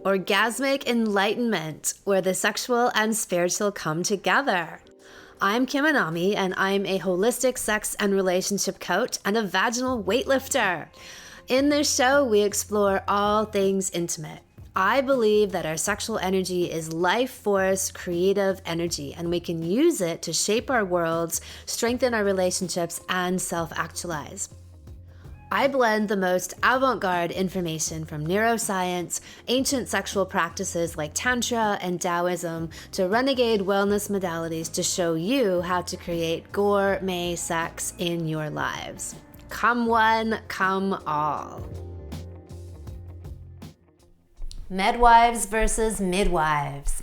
Orgasmic enlightenment, where the sexual and spiritual come together. I'm Kim Anami, and I'm a holistic sex and relationship coach and a vaginal weightlifter. In this show, we explore all things intimate. I believe that our sexual energy is life force, creative energy, and we can use it to shape our worlds, strengthen our relationships, and self-actualize. I blend the most avant-garde information from neuroscience, ancient sexual practices like Tantra and Taoism, to renegade wellness modalities to show you how to create gourmet sex in your lives. Come one, come all. Midwives versus midwives.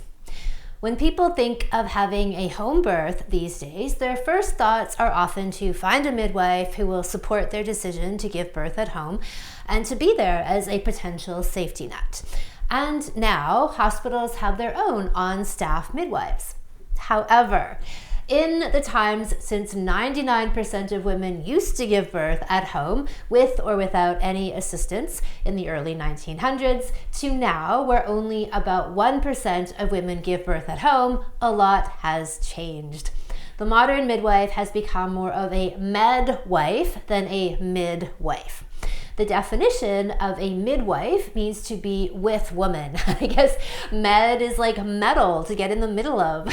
When people think of having a home birth these days, their first thoughts are often to find a midwife who will support their decision to give birth at home and to be there as a potential safety net. And now hospitals have their own on-staff midwives. However, in the times since 99% of women used to give birth at home with or without any assistance in the early 1900s to now, where only about 1% of women give birth at home, a lot has changed. The modern midwife has become more of a medwife than a midwife. The definition of a midwife means to be with woman. I guess med is like metal to get in the middle of,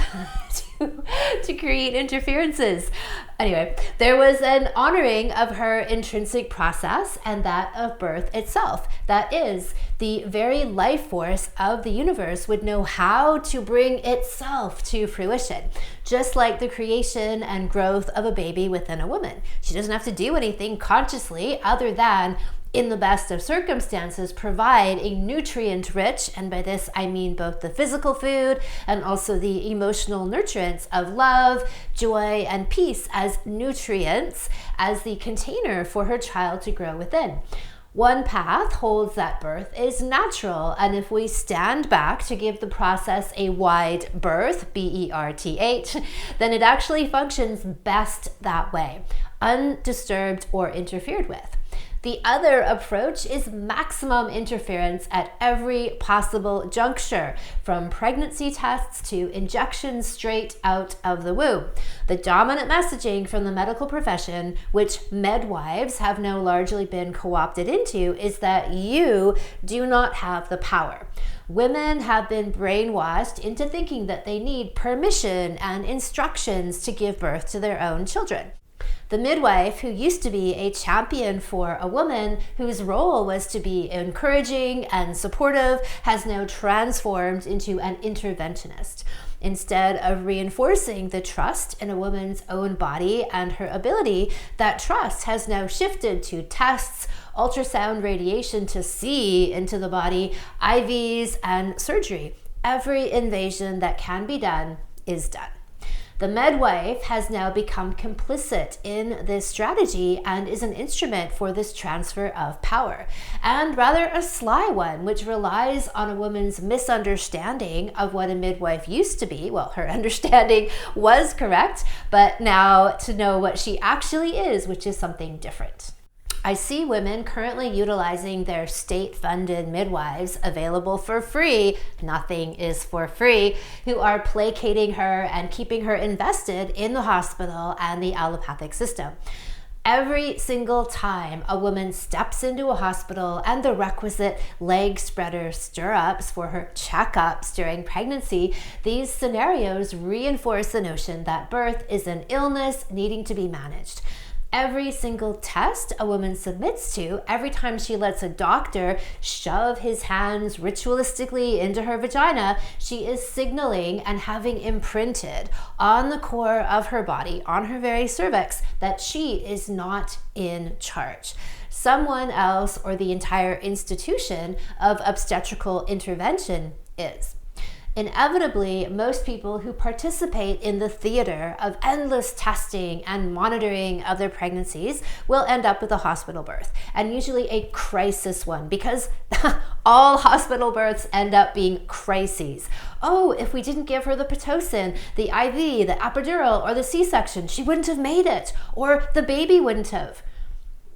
to create interferences. Anyway, there was an honoring of her intrinsic process and that of birth itself. That is, the very life force of the universe would know how to bring itself to fruition, just like the creation and growth of a baby within a woman. She doesn't have to do anything consciously other than, in the best of circumstances, provide a nutrient-rich, and by this I mean both the physical food and also the emotional nurturance of love, joy, and peace as nutrients, as the container for her child to grow within. One path holds that birth is natural, and if we stand back to give the process a wide berth, B-E-R-T-H, then it actually functions best that way, undisturbed or interfered with. The other approach is maximum interference at every possible juncture, from pregnancy tests to injections straight out of the womb. The dominant messaging from the medical profession, which midwives have now largely been co-opted into, is that you do not have the power. Women have been brainwashed into thinking that they need permission and instructions to give birth to their own children. The midwife, who used to be a champion for a woman whose role was to be encouraging and supportive, has now transformed into an interventionist. Instead of reinforcing the trust in a woman's own body and her ability, that trust has now shifted to tests, ultrasound radiation to see into the body, IVs, and surgery. Every invasion that can be done is done. The midwife has now become complicit in this strategy and is an instrument for this transfer of power, and rather a sly one, which relies on a woman's misunderstanding of what a midwife used to be. Well, her understanding was correct, but now to know what she actually is, which is something different. I see women currently utilizing their state-funded midwives available for free, nothing is for free, who are placating her and keeping her invested in the hospital and the allopathic system. Every single time a woman steps into a hospital and the requisite leg spreader stirrups for her checkups during pregnancy, these scenarios reinforce the notion that birth is an illness needing to be managed. Every single test a woman submits to, every time she lets a doctor shove his hands ritualistically into her vagina, she is signaling and having imprinted on the core of her body, on her very cervix, that she is not in charge. Someone else or the entire institution of obstetrical intervention is. Inevitably, most people who participate in the theater of endless testing and monitoring of their pregnancies will end up with a hospital birth, and usually a crisis one, because all hospital births end up being crises. Oh, if we didn't give her the Pitocin, the IV, the epidural, or the C-section, she wouldn't have made it, or the baby wouldn't have.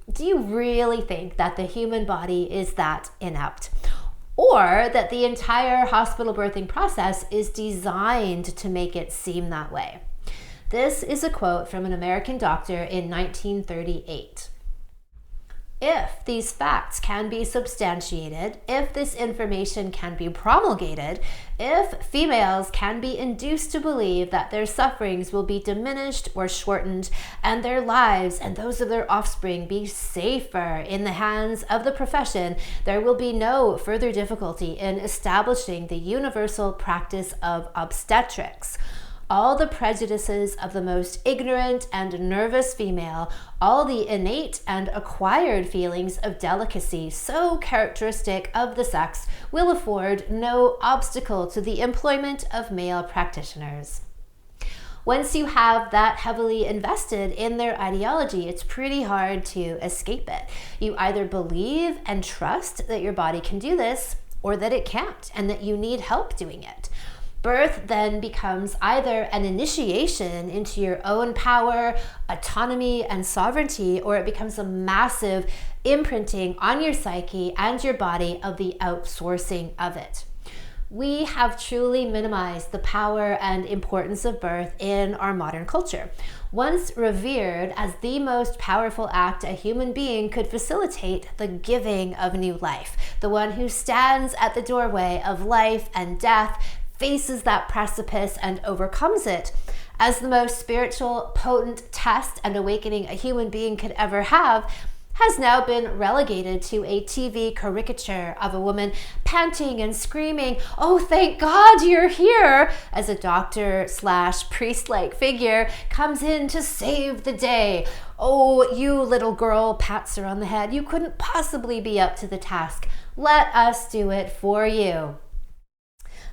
Do you really think that the human body is that inept? or that the entire hospital birthing process is designed to make it seem that way. This is a quote from an American doctor in 1938. If these facts can be substantiated, if this information can be promulgated, if females can be induced to believe that their sufferings will be diminished or shortened, and their lives and those of their offspring be safer in the hands of the profession, there will be no further difficulty in establishing the universal practice of obstetrics. All the prejudices of the most ignorant and nervous female, all the innate and acquired feelings of delicacy so characteristic of the sex, will afford no obstacle to the employment of male practitioners. Once you have that heavily invested in their ideology, it's pretty hard to escape it. You either believe and trust that your body can do this, or that it can't, and that you need help doing it. Birth then becomes either an initiation into your own power, autonomy, and sovereignty, or it becomes a massive imprinting on your psyche and your body of the outsourcing of it. We have truly minimized the power and importance of birth in our modern culture. Once revered as the most powerful act a human being could facilitate, the giving of new life, the one who stands at the doorway of life and death, faces that precipice and overcomes it as the most spiritual, potent test and awakening a human being could ever have, has now been relegated to a TV caricature of a woman panting and screaming, "Oh, thank God you're here," as a doctor/priest-like figure comes in to save the day. "Oh, you little girl," pats her on the head, "you couldn't possibly be up to the task. Let us do it for you."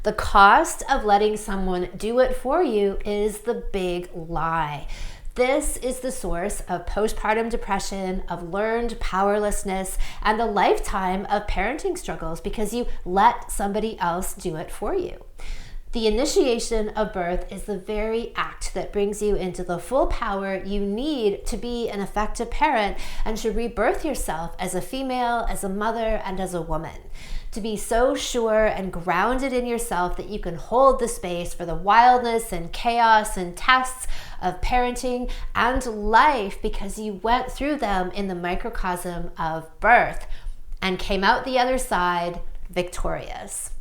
The cost of letting someone do it for you is the big lie. This is the source of postpartum depression, of learned powerlessness, and a lifetime of parenting struggles because you let somebody else do it for you. The initiation of birth is the very act that brings you into the full power you need to be an effective parent and to rebirth yourself as a female, as a mother, and as a woman. To be so sure and grounded in yourself that you can hold the space for the wildness and chaos and tests of parenting and life because you went through them in the microcosm of birth and came out the other side victorious.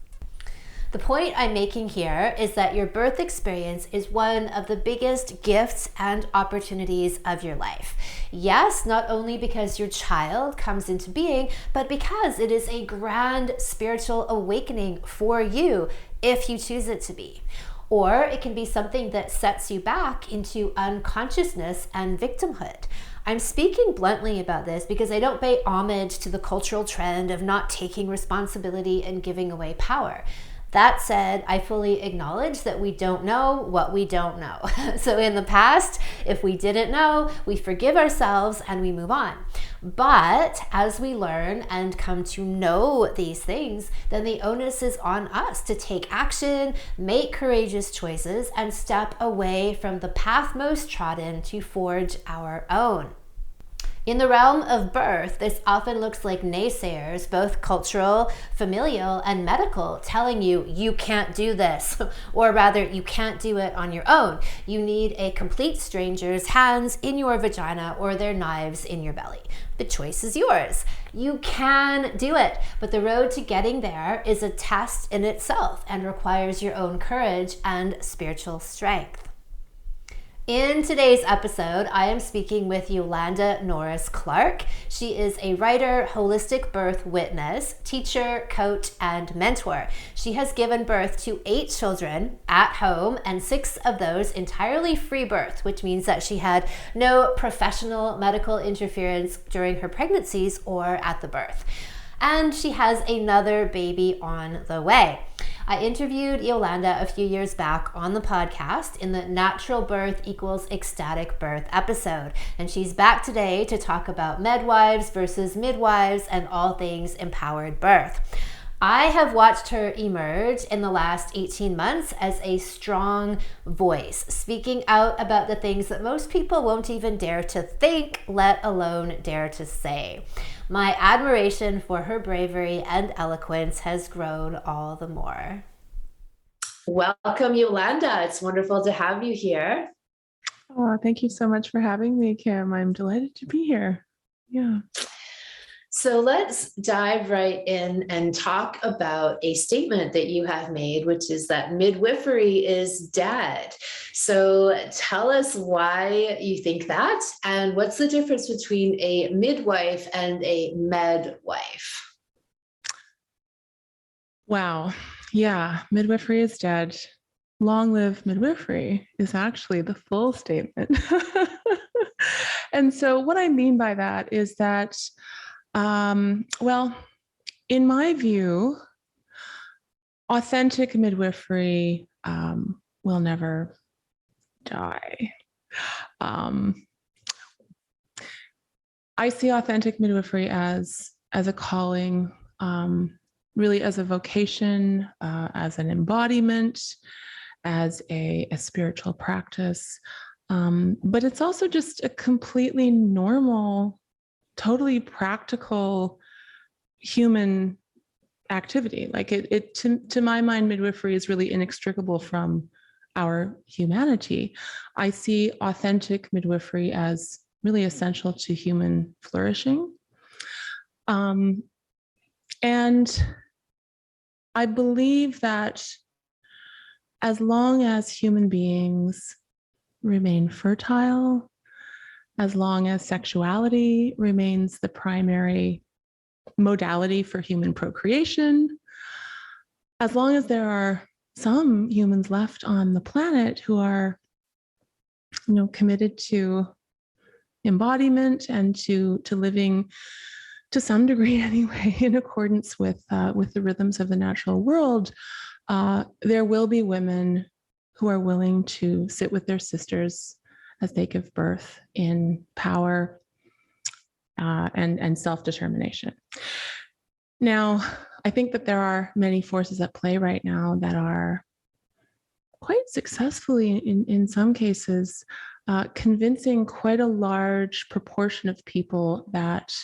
The point I'm making here is that your birth experience is one of the biggest gifts and opportunities of your life. Yes, not only because your child comes into being, but because it is a grand spiritual awakening for you if you choose it to be. Or it can be something that sets you back into unconsciousness and victimhood. I'm speaking bluntly about this because I don't pay homage to the cultural trend of not taking responsibility and giving away power. That said, I fully acknowledge that we don't know what we don't know. So in the past, if we didn't know, we forgive ourselves and we move on. But as we learn and come to know these things, then the onus is on us to take action, make courageous choices, and step away from the path most trodden to forge our own. In the realm of birth, this often looks like naysayers, both cultural, familial, and medical, telling you, you can't do this, or rather, you can't do it on your own. You need a complete stranger's hands in your vagina or their knives in your belly. The choice is yours. You can do it, but the road to getting there is a test in itself and requires your own courage and spiritual strength. In today's episode, I am speaking with Yolande Norris-Clark. She is a writer, holistic birth witness, teacher, coach, and mentor. She has given birth to 8 children at home, and 6 of those entirely free birth, which means that she had no professional medical interference during her pregnancies or at the birth. And she has another baby on the way. I interviewed Yolande a few years back on the podcast in the Natural Birth Equals Ecstatic Birth episode, and she's back today to talk about midwives versus midwives and all things empowered birth. I have watched her emerge in the last 18 months as a strong voice, speaking out about the things that most people won't even dare to think, let alone dare to say. My admiration for her bravery and eloquence has grown all the more. Welcome, Yolanda. It's wonderful to have you here. Oh, thank you so much for having me, Kim. I'm delighted to be here. Yeah. So let's dive right in and talk about a statement that you have made, which is that midwifery is dead. So tell us why you think that, and what's the difference between a midwife and a medwife? Wow. Yeah. Midwifery is dead. Long live midwifery is actually the full statement. And so, what I mean by that is that, well, in my view, authentic midwifery will never die. I see authentic midwifery as a calling, really as a vocation, as an embodiment, as a spiritual practice. But it's also just a completely normal, totally practical human activity. Like to my mind, midwifery is really inextricable from our humanity. I see authentic midwifery as really essential to human flourishing. And I believe that as long as human beings remain fertile, as long as sexuality remains the primary modality for human procreation, as long as there are some humans left on the planet who are, committed to embodiment and to living to some degree anyway in accordance with the rhythms of the natural world, there will be women who are willing to sit with their sisters as they give birth in power and self-determination. Now, I think that there are many forces at play right now that are quite successfully, in some cases, convincing quite a large proportion of people that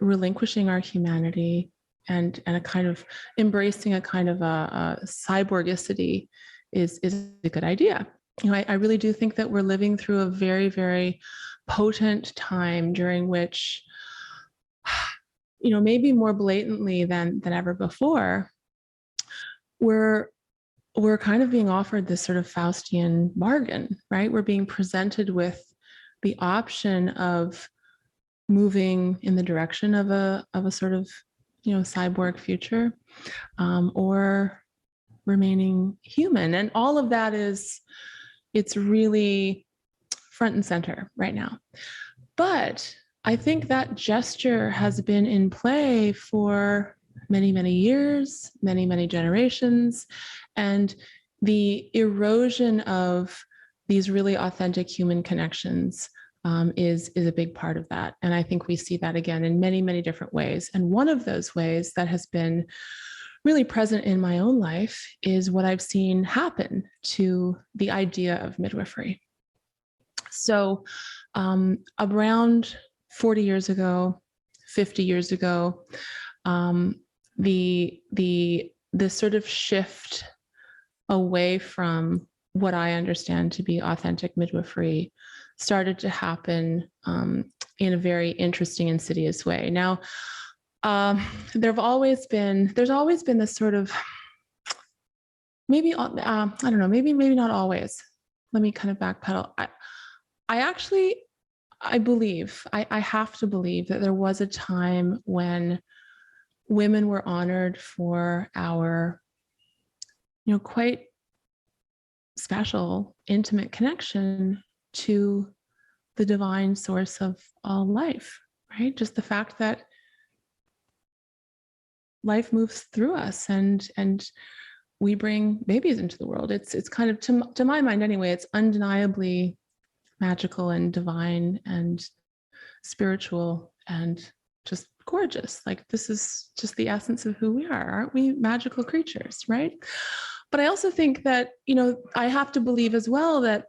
relinquishing our humanity and a kind of embracing a kind of a cyborgicity is a good idea. I really do think that we're living through a very, very potent time during which, maybe more blatantly than ever before, we're kind of being offered this sort of Faustian bargain, right? We're being presented with the option of moving in the direction of a sort of cyborg future, or remaining human, and all of that it's really front and center right now. But I think that gesture has been in play for many, many years, many, many generations, and the erosion of these really authentic human connections is a big part of that. And I think we see that again in many, many different ways. And one of those ways that has been really present in my own life is what I've seen happen to the idea of midwifery. So around 40 years ago, 50 years ago, the sort of shift away from what I understand to be authentic midwifery started to happen in a very interesting, insidious way. Now, there's always been this sort of maybe I don't know, maybe not always. Let me kind of backpedal. I believe I have to believe that there was a time when women were honored for our quite special, intimate connection to the divine source of all life, right? Just the fact that life moves through us and we bring babies into the world. It's kind of, to my mind anyway, it's undeniably magical and divine and spiritual and just gorgeous. Like, this is just the essence of who we are. Aren't we magical creatures, right? But I also think that, I have to believe as well that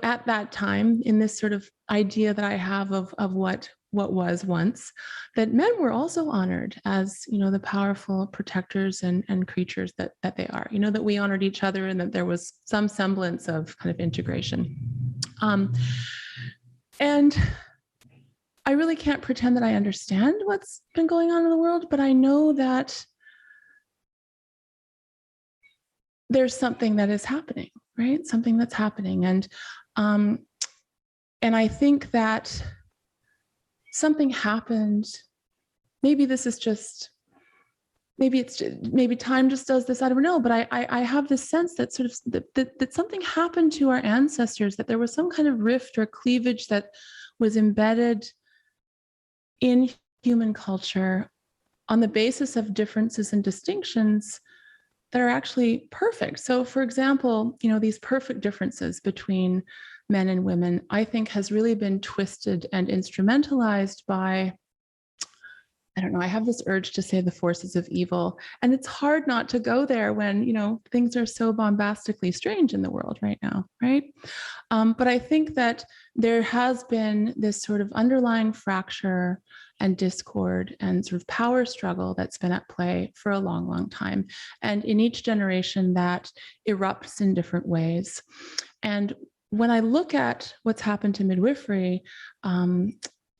at that time, in this sort of idea that I have of what was once, that men were also honored as, the powerful protectors and creatures that they are, that we honored each other, and that there was some semblance of kind of integration. And I really can't pretend that I understand what's been going on in the world, but I know that there's something that is happening, right? Something that's happening. And I think that something happened. Maybe time just does this. I don't know, but I have this sense that sort of that something happened to our ancestors, that there was some kind of rift or cleavage that was embedded in human culture on the basis of differences and distinctions that are actually perfect. So, for example, these perfect differences between men and women, I think, has really been twisted and instrumentalized by, I don't know, I have this urge to say the forces of evil. And it's hard not to go there when, things are so bombastically strange in the world right now, right? But I think that there has been this sort of underlying fracture and discord and sort of power struggle that's been at play for a long, long time. And in each generation, that erupts in different ways. And when I look at what's happened to midwifery,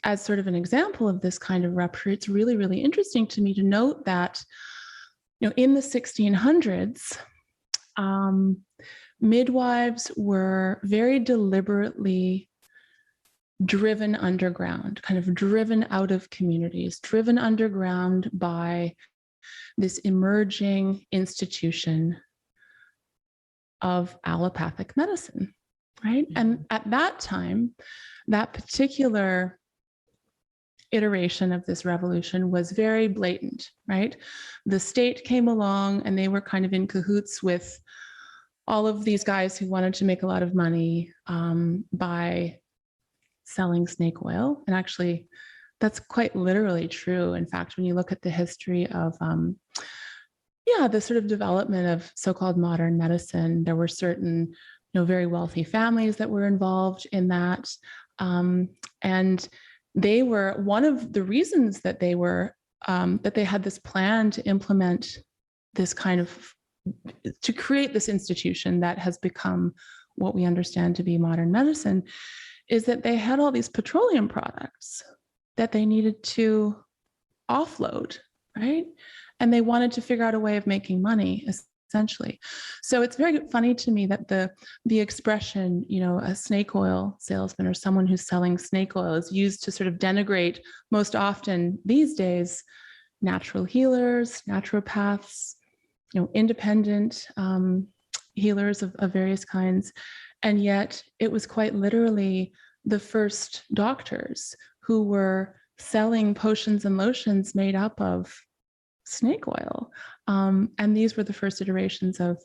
as sort of an example of this kind of rupture, it's really, really interesting to me to note that, in the 1600s, midwives were very deliberately driven underground, kind of driven out of communities, driven underground by this emerging institution of allopathic medicine, right? And at that time, that particular iteration of this revolution was very blatant, right? The state came along and they were kind of in cahoots with all of these guys who wanted to make a lot of money by selling snake oil. And actually, that's quite literally true. In fact, when you look at the history of the sort of development of so-called modern medicine, there were certain very wealthy families that were involved in that. And they were one of the reasons that they were that they had this plan to implement this kind of, to create this institution that has become what we understand to be modern medicine, is that they had all these petroleum products that they needed to offload, right? And they wanted to figure out a way of making money, essentially. So it's very funny to me that the expression, a snake oil salesman or someone who's selling snake oil is used to sort of denigrate, most often these days, natural healers, naturopaths, independent healers of various kinds. And yet it was quite literally the first doctors who were selling potions and lotions made up of snake oil. And these were the first iterations of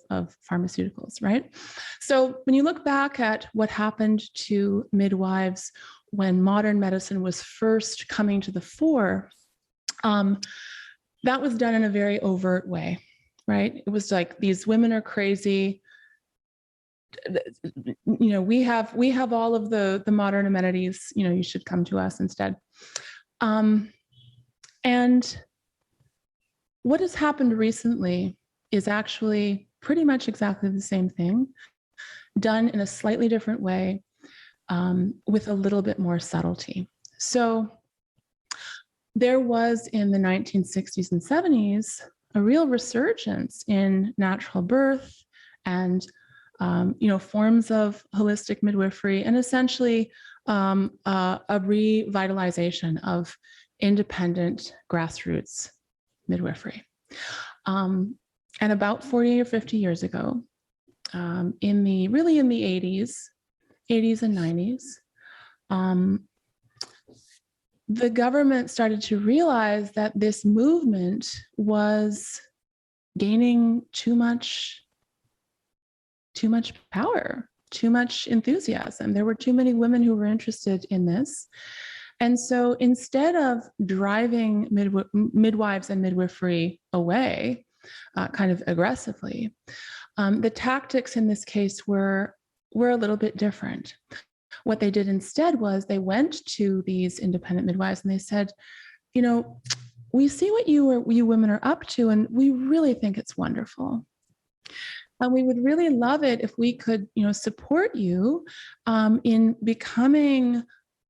pharmaceuticals, right? So when you look back at what happened to midwives when modern medicine was first coming to the fore, that was done in a very overt way, right? It was like, these women are crazy. We have all of the modern amenities, you should come to us instead. And what has happened recently is actually pretty much exactly the same thing, done in a slightly different way, with a little bit more subtlety. So there was, in the 1960s and 70s, a real resurgence in natural birth and forms of holistic midwifery, and essentially a revitalization of independent grassroots midwifery. And about 40 or 50 years ago, in the 80s and 90s, the government started to realize that this movement was gaining too much power, too much enthusiasm. There were too many women who were interested in this. And so instead of driving midwives and midwifery away kind of aggressively, the tactics in this case were a little bit different. What they did instead was they went to these independent midwives and they said, we see what you women are up to, and we really think it's wonderful. And we would really love it if we could, support you in becoming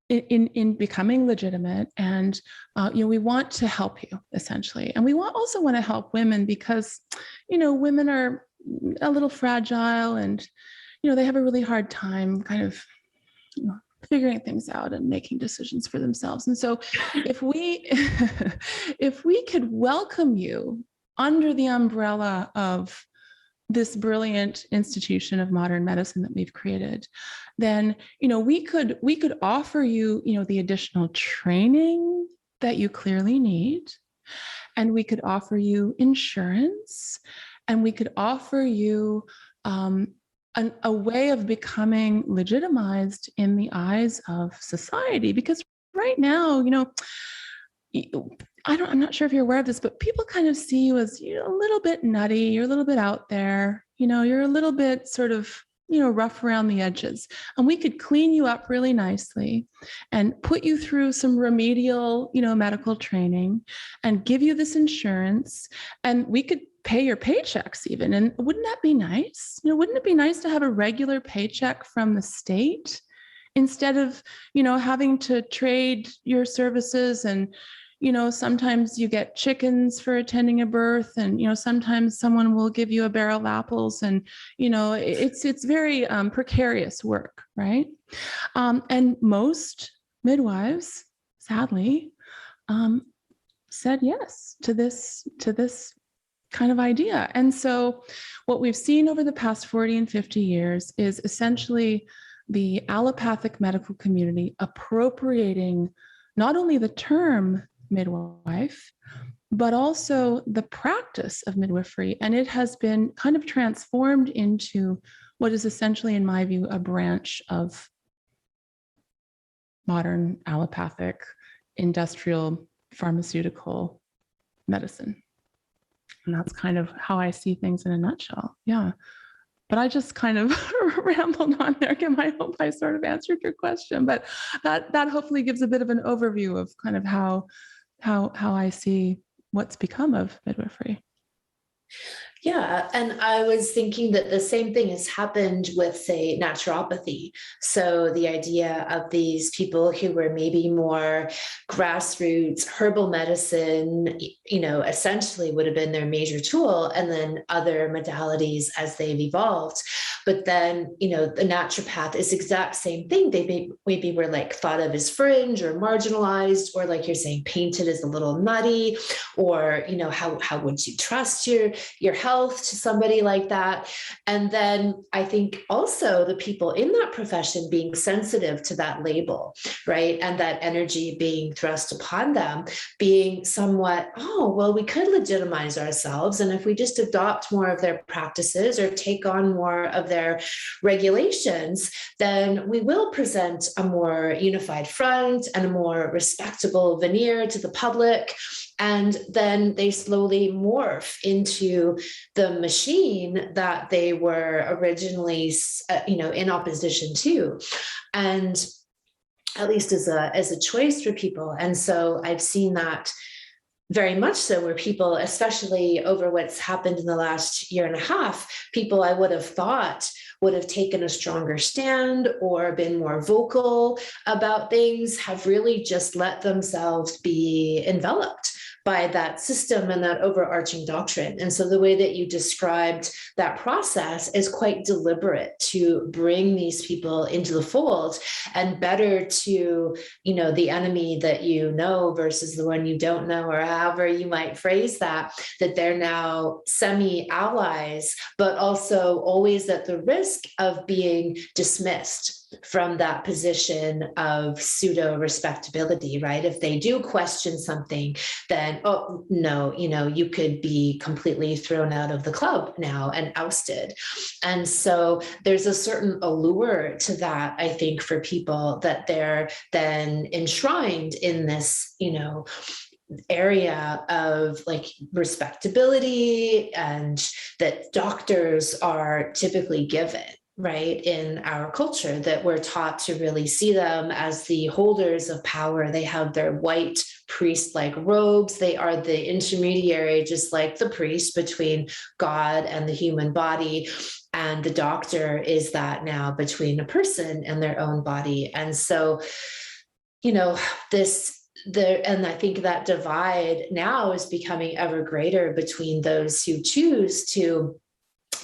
legitimate, and we want to help you essentially, and we also want to help women because women are a little fragile, and they have a really hard time kind of figuring things out and making decisions for themselves. And so if we could welcome you under the umbrella of this brilliant institution of modern medicine that we've created, then we could offer you the additional training that you clearly need, and we could offer you insurance, and we could offer you a way of becoming legitimized in the eyes of society. Because right now, I'm not sure if you're aware of this, but people kind of see you as a little bit nutty, you're a little bit out there, you're a little bit sort of, rough around the edges. And we could clean you up really nicely and put you through some remedial, medical training and give you this insurance. And we could pay your paychecks even. And wouldn't that be nice? Wouldn't it be nice to have a regular paycheck from the state instead of, having to trade your services? And sometimes you get chickens for attending a birth, and sometimes someone will give you a barrel of apples, and it's very precarious work, right? And most midwives, sadly, said yes to this kind of idea. And so what we've seen over the past 40 and 50 years is essentially the allopathic medical community appropriating not only the term midwife, but also the practice of midwifery. And it has been kind of transformed into what is essentially, in my view, a branch of modern allopathic, industrial, pharmaceutical medicine. And that's kind of how I see things in a nutshell. Yeah. But I just kind of rambled on there. Kim, I hope I sort of answered your question, but that hopefully gives a bit of an overview of kind of how I see what's become of midwifery. Yeah, and I was thinking that the same thing has happened with, say, naturopathy. So the idea of these people who were maybe more grassroots herbal medicine, essentially would have been their major tool, and then other modalities as they've evolved. But then, the naturopath is exact same thing. They maybe were like thought of as fringe or marginalized, or like you're saying, painted as a little nutty, or, how would you trust your health to somebody like that? And then I think also the people in that profession being sensitive to that label, right? And that energy being thrust upon them, being somewhat, we could legitimize ourselves. And if we just adopt more of their practices or take on more of their regulations, then we will present a more unified front and a more respectable veneer to the public. And then they slowly morph into the machine that they were originally, in opposition to, and at least as a choice for people. And so I've seen that very much so, where people, especially over what's happened in the last year and a half, people I would have thought would have taken a stronger stand or been more vocal about things, have really just let themselves be enveloped by that system and that overarching doctrine. And so the way that you described that process is quite deliberate to bring these people into the fold, and better to, the enemy that versus the one you don't know, or however you might phrase that they're now semi-allies, but also always at the risk of being dismissed from that position of pseudo respectability, right? If they do question something, then, oh, no, you could be completely thrown out of the club now and ousted. And so there's a certain allure to that, I think, for people, that they're then enshrined in this, area of like respectability, and that doctors are typically given, right, in our culture, that we're taught to really see them as the holders of power. They have their white priest-like robes. They are the intermediary, just like the priest, between God and the human body. And the doctor is that now between a person and their own body. And so, and I think that divide now is becoming ever greater between those who choose to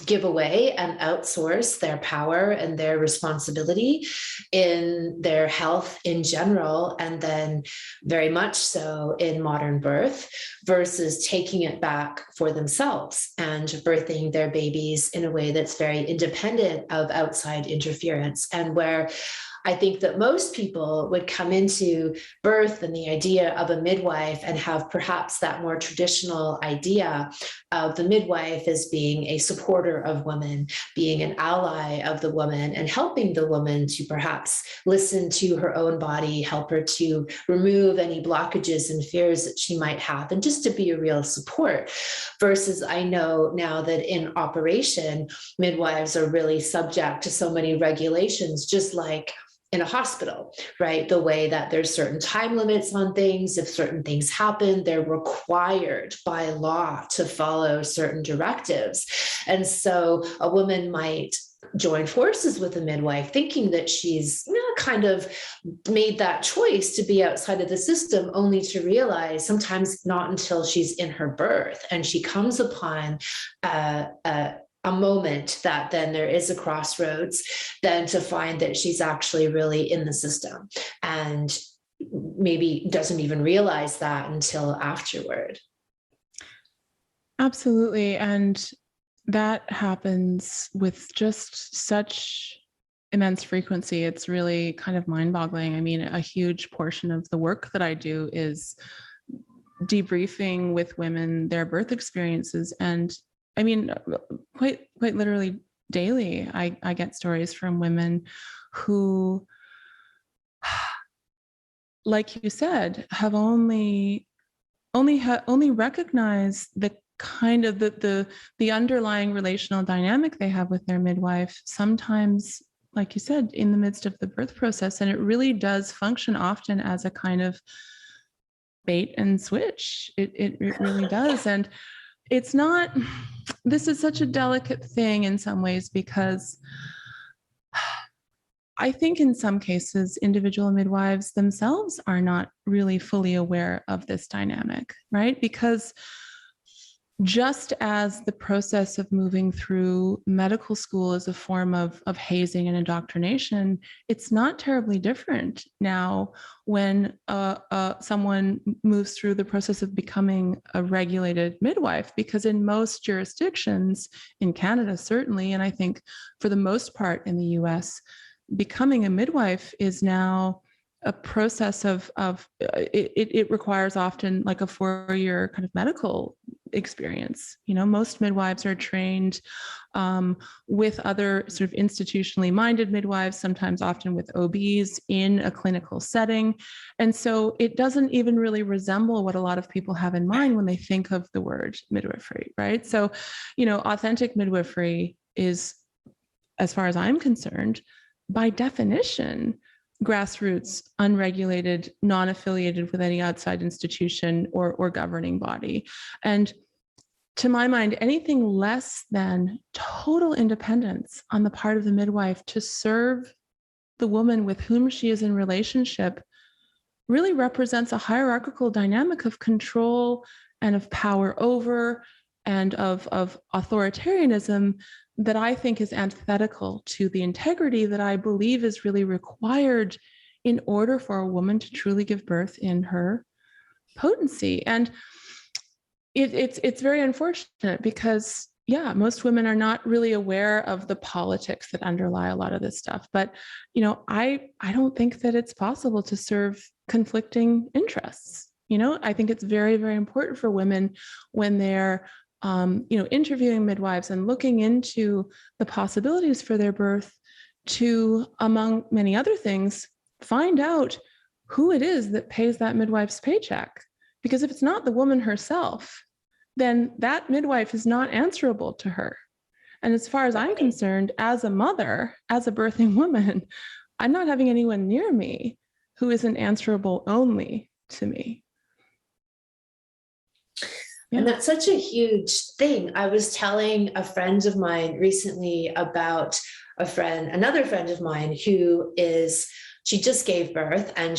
give away and outsource their power and their responsibility in their health in general, and then very much so in modern birth, versus taking it back for themselves and birthing their babies in a way that's very independent of outside interference, and where I think that most people would come into birth and the idea of a midwife and have perhaps that more traditional idea of the midwife as being a supporter of women, being an ally of the woman, and helping the woman to perhaps listen to her own body, help her to remove any blockages and fears that she might have, and just to be a real support. Versus I know now that in operation, midwives are really subject to so many regulations, just like in a hospital, right? The way that there's certain time limits on things. If certain things happen, they're required by law to follow certain directives. And so a woman might join forces with a midwife thinking that she's kind of made that choice to be outside of the system, only to realize sometimes not until she's in her birth and she comes upon a moment that then there is a crossroads, then to find that she's actually really in the system, and maybe doesn't even realize that until afterward. Absolutely. And that happens with just such immense frequency. It's really kind of mind-boggling. I mean, a huge portion of the work that I do is debriefing with women their birth experiences. And I mean, quite literally daily, I get stories from women who, like you said, have only recognized the kind of the underlying relational dynamic they have with their midwife, sometimes, like you said, in the midst of the birth process. And it really does function often as a kind of bait and switch. It really does. And it's not, this is such a delicate thing in some ways, because I think in some cases, individual midwives themselves are not really fully aware of this dynamic, right? Because just as the process of moving through medical school is a form of hazing and indoctrination, it's not terribly different now when someone moves through the process of becoming a regulated midwife, because in most jurisdictions, in Canada certainly, and I think for the most part in the US, becoming a midwife is now a process of it requires often like a 4-year kind of medical experience. Most midwives are trained with other sort of institutionally minded midwives, sometimes often with OBs in a clinical setting. And so it doesn't even really resemble what a lot of people have in mind when they think of the word midwifery, right? So, authentic midwifery is, as far as I'm concerned, by definition, grassroots, unregulated, non-affiliated with any outside institution or governing body. And to my mind, anything less than total independence on the part of the midwife to serve the woman with whom she is in relationship really represents a hierarchical dynamic of control and of power over and of authoritarianism that I think is antithetical to the integrity that I believe is really required in order for a woman to truly give birth in her potency. And it's very unfortunate, because most women are not really aware of the politics that underlie a lot of this stuff. But, I don't think that it's possible to serve conflicting interests. I think it's very, very important for women when they're, interviewing midwives and looking into the possibilities for their birth to, among many other things, find out who it is that pays that midwife's paycheck. Because if it's not the woman herself, then that midwife is not answerable to her. And as far as I'm concerned, as a mother, as a birthing woman, I'm not having anyone near me who isn't answerable only to me. Yeah. And that's such a huge thing. I was telling a friend of mine recently about another friend of mine she just gave birth, and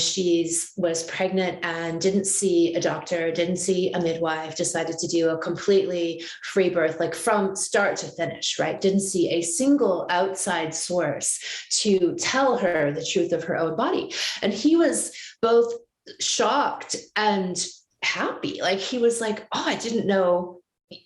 was pregnant and didn't see a doctor, didn't see a midwife, decided to do a completely free birth, like from start to finish, right? Didn't see a single outside source to tell her the truth of her own body. And he was both shocked and happy. Like, he was like, oh, I didn't know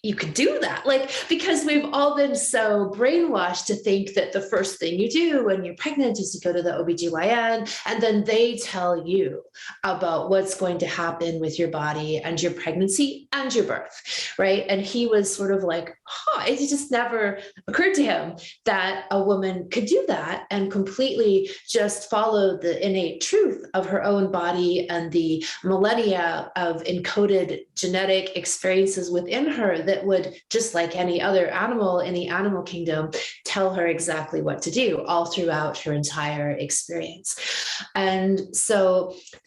you could do that. Like, because we've all been so brainwashed to think that the first thing you do when you're pregnant is to go to the OBGYN, and then they tell you about what's going to happen with your body and your pregnancy and your birth, right? And he was sort of like, it just never occurred to him that a woman could do that and completely just follow the innate truth of her own body and the millennia of encoded genetic experiences within her that would, just like any other animal in the animal kingdom, tell her exactly what to do all throughout her entire experience. And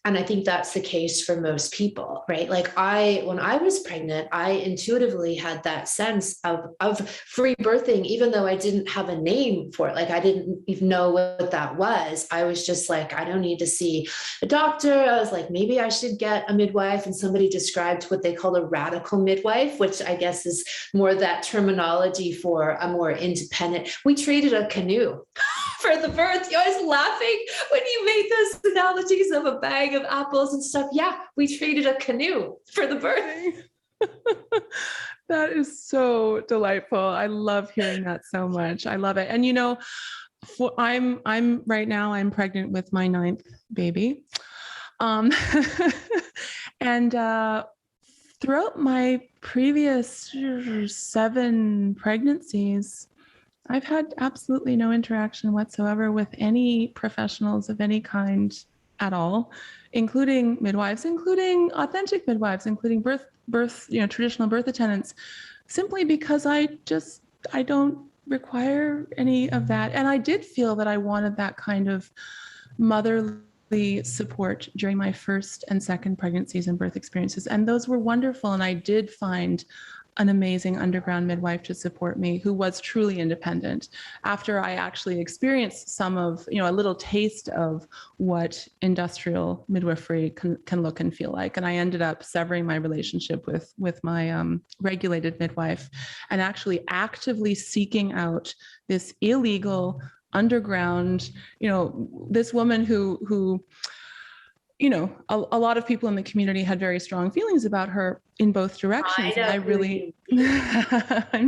I think that's the case for most people, right? Like, when I was pregnant, I intuitively had that sense of free birthing, even though I didn't have a name for it. Like, I didn't even know what that was. I was just like, I don't need to see a doctor. I was like, maybe I should get a midwife. And somebody described what they call a radical midwife, which I guess is more that terminology for a more independent. We traded a canoe for the birth. I was laughing when you made those analogies of a bag of apples and stuff. Yeah, we traded a canoe for the birth. That is so delightful. I love hearing that so much. I love it. And I'm right now, I'm pregnant with my 9th baby. And throughout my previous 7 pregnancies, I've had absolutely no interaction whatsoever with any professionals of any kind at all, including midwives, including authentic midwives, including birth, traditional birth attendants, simply because I don't require any of that. And I did feel that I wanted that kind of motherly support during my first and second pregnancies and birth experiences. And those were wonderful. And I did find an amazing underground midwife to support me, who was truly independent, after I actually experienced some of, a little taste of what industrial midwifery can look and feel like. And I ended up severing my relationship with my regulated midwife, and actually actively seeking out this illegal underground, this woman who a lot of people in the community had very strong feelings about her in both directions. I really, I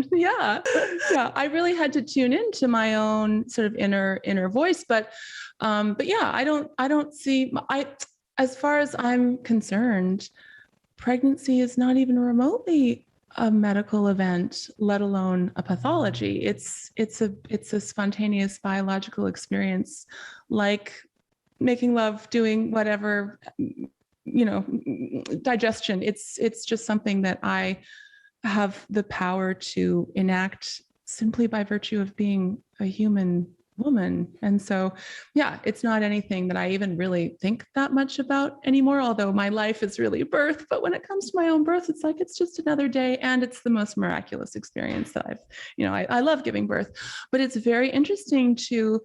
really had to tune into my own sort of inner voice. But yeah, I don't see, as far as I'm concerned, pregnancy is not even remotely a medical event, let alone a pathology. It's a spontaneous biological experience, like making love, doing whatever, digestion. It's just something that I have the power to enact simply by virtue of being a human woman. And so, yeah, it's not anything that I even really think that much about anymore, although my life is really birth. But when it comes to my own birth, it's like, it's just another day. And it's the most miraculous experience that I love giving birth. But it's very interesting to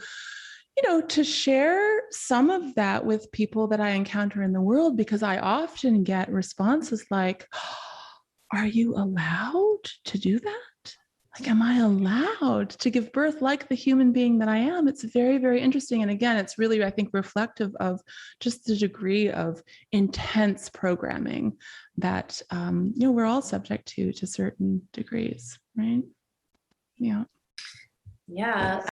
share some of that with people that I encounter in the world, because I often get responses like, are you allowed to do that? Like, am I allowed to give birth like the human being that I am? It's very, very interesting. And again, it's really, I think, reflective of just the degree of intense programming that, we're all subject to certain degrees, right? Yeah. Yeah,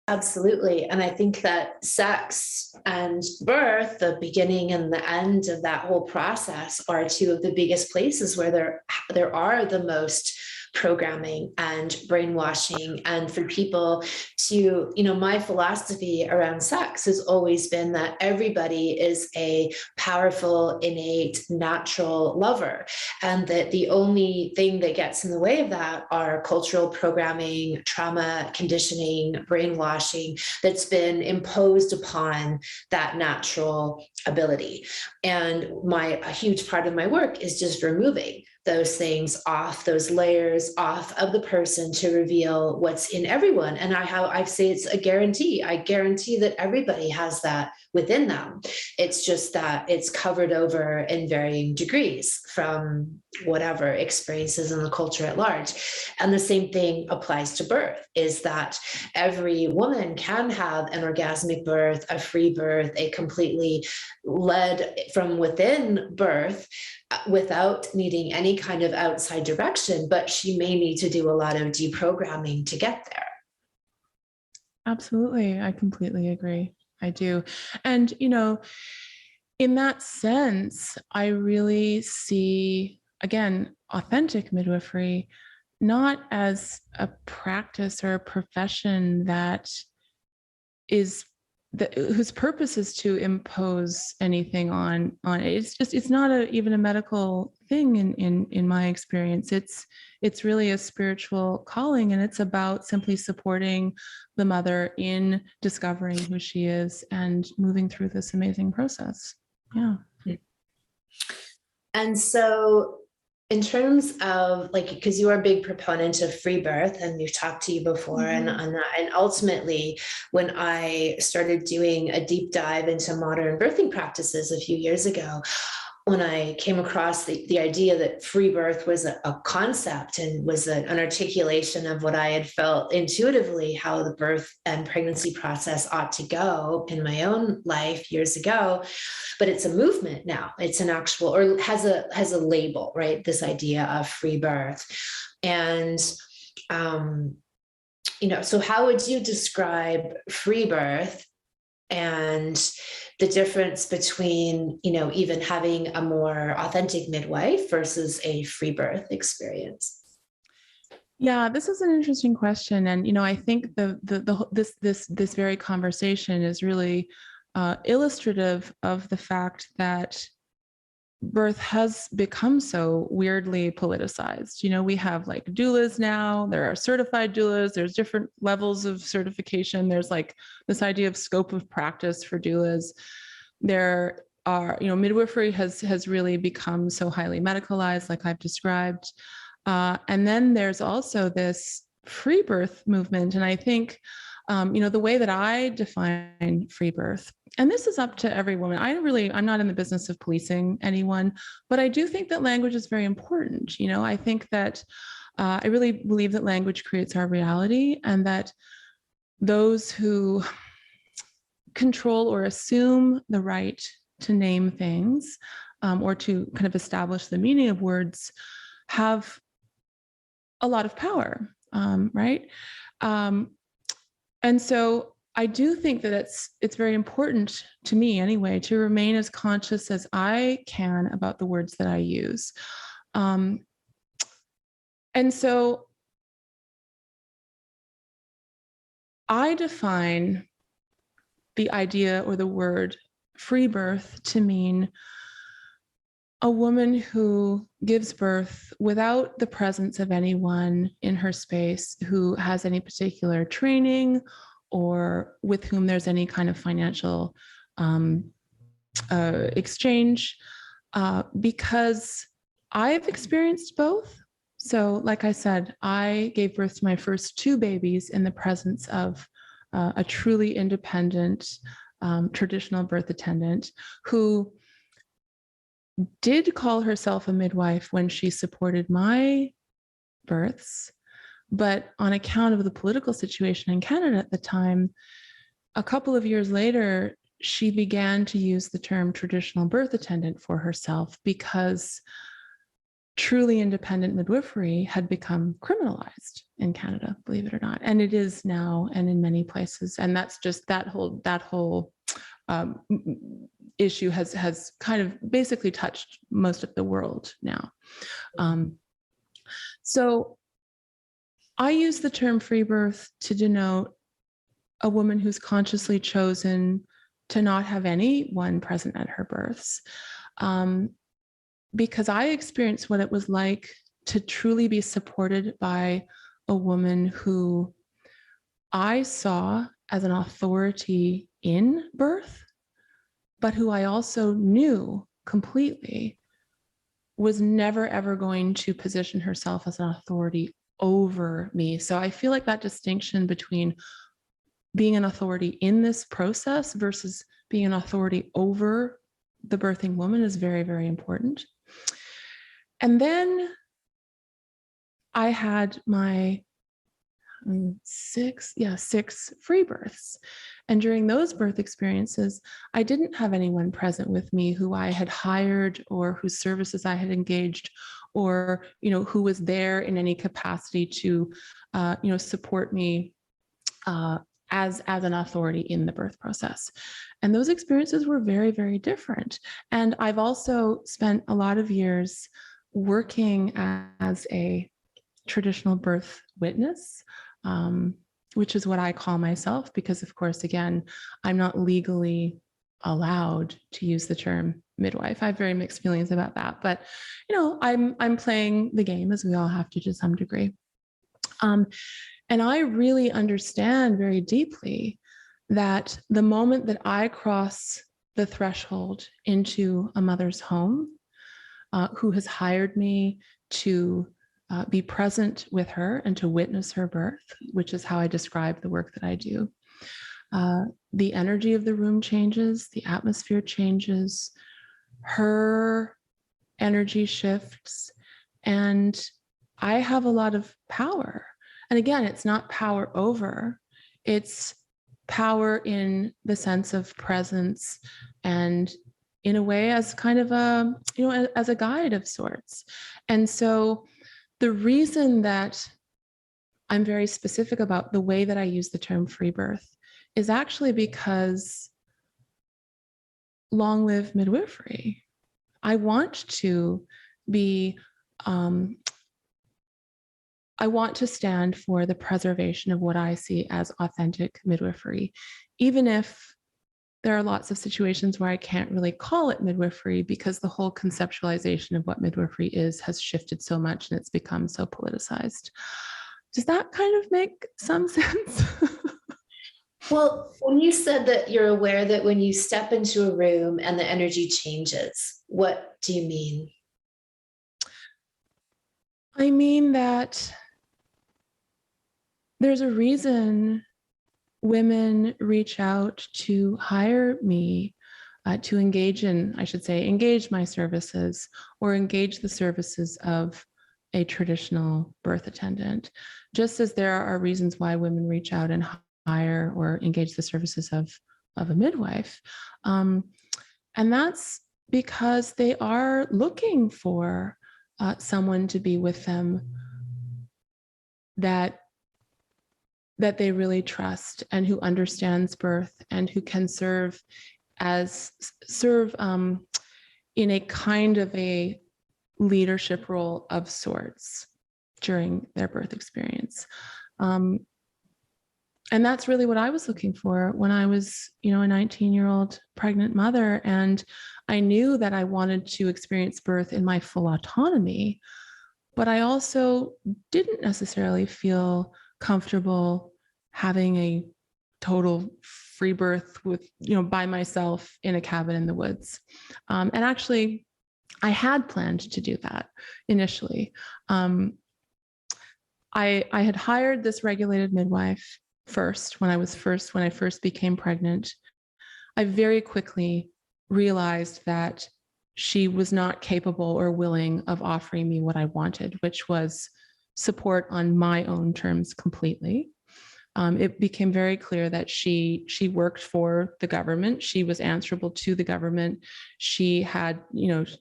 absolutely. And I think that sex and birth, the beginning and the end of that whole process, are two of the biggest places where there are the most programming and brainwashing. And for people to, my philosophy around sex has always been that everybody is a powerful, innate, natural lover. And that the only thing that gets in the way of that are cultural programming, trauma, conditioning, brainwashing that's been imposed upon that natural ability. And a huge part of my work is just removing those things off, those layers off of the person to reveal what's in everyone. And I say it's a guarantee. I guarantee that everybody has that within them. It's just that it's covered over in varying degrees from whatever experiences in the culture at large. And the same thing applies to birth, is that every woman can have an orgasmic birth, a free birth, a completely led from within birth, without needing any kind of outside direction, but she may need to do a lot of deprogramming to get there. Absolutely. I completely agree. I do. And, in that sense, I really see, again, authentic midwifery not as a practice or a profession whose purpose is to impose anything on it. It's not even a medical thing in my experience. It's really a spiritual calling, and it's about simply supporting the mother in discovering who she is and moving through this amazing process. Yeah. And so in terms of because you are a big proponent of free birth, and we've talked to you before, and ultimately, when I started doing a deep dive into modern birthing practices a few years ago, when I came across the idea that free birth was a concept and was an articulation of what I had felt intuitively, how the birth and pregnancy process ought to go in my own life years ago. But it's a movement now. It's an actual, or has a label, right? This idea of free birth. And, so how would you describe free birth and the difference between, even having a more authentic midwife versus a free birth experience? Yeah, this is an interesting question, and I think this very conversation is really illustrative of the fact that birth has become so weirdly politicized. We have doulas now. There are certified doulas. There's different levels of certification. There's this idea of scope of practice for doulas. There are, midwifery has really become so highly medicalized, like I've described. And then there's also this free birth movement. And I think, the way that I define free birth, and this is up to every woman. I'm not in the business of policing anyone, but I do think that language is very important. I think that I really believe that language creates our reality, and that those who control or assume the right to name things or to kind of establish the meaning of words have a lot of power, right? And so I do think that it's very important to me anyway to remain as conscious as I can about the words that I use. And so I define the idea or the word free birth to mean a woman who gives birth without the presence of anyone in her space who has any particular training or with whom there's any kind of financial exchange, because I've experienced both. So like I said, I gave birth to my first two babies in the presence of a truly independent traditional birth attendant who did call herself a midwife when she supported my births. But on account of the political situation in Canada at the time, a couple of years later, she began to use the term traditional birth attendant for herself because truly independent midwifery had become criminalized in Canada, believe it or not. And it is now, and in many places. And that's just that whole issue has kind of basically touched most of the world now. So I use the term free birth to denote a woman who's consciously chosen to not have anyone present at her births. Because I experienced what it was like to truly be supported by a woman who I saw as an authority in birth, but who I also knew completely was never, ever going to position herself as an authority over me. So I feel like that distinction between being an authority in this process versus being an authority over the birthing woman is very, very important. And then I had my six free births. And during those birth experiences, I didn't have anyone present with me who I had hired or whose services I had engaged, or, who was there in any capacity to, support me as an authority in the birth process. And those experiences were very, very different. And I've also spent a lot of years working as a traditional birth witness, which is what I call myself, because of course, again, I'm not legally allowed to use the term midwife. I have very mixed feelings about that, but I'm playing the game, as we all have to some degree. And I really understand very deeply that the moment that I cross the threshold into a mother's home, who has hired me to be present with her and to witness her birth, which is how I describe the work that I do. The energy of the room changes, the atmosphere changes, her energy shifts, and I have a lot of power. And again, it's not power over, it's power in the sense of presence and in a way as kind of as a guide of sorts. And so the reason that I'm very specific about the way that I use the term free birth is actually because long live midwifery. I want to be, I want to stand for the preservation of what I see as authentic midwifery, even if there are lots of situations where I can't really call it midwifery because the whole conceptualization of what midwifery is has shifted so much and it's become so politicized. Does that kind of make some sense? Well, when you said that you're aware that when you step into a room and the energy changes, what do you mean? I mean that there's a reason women reach out to hire me to engage my services or engage the services of a traditional birth attendant, just as there are reasons why women reach out and hire or engage the services of a midwife. And that's because they are looking for someone to be with them that they really trust and who understands birth and who can serve in a kind of a leadership role of sorts during their birth experience. And that's really what I was looking for when I was, a 19-year-old pregnant mother. And I knew that I wanted to experience birth in my full autonomy, but I also didn't necessarily feel comfortable having a total free birth with, by myself in a cabin in the woods. And actually, I had planned to do that initially. I had hired this regulated midwife first when I first became pregnant. I very quickly realized that she was not capable or willing of offering me what I wanted, which was support on my own terms completely. It became very clear that she worked for the government. She was answerable to the government. She had,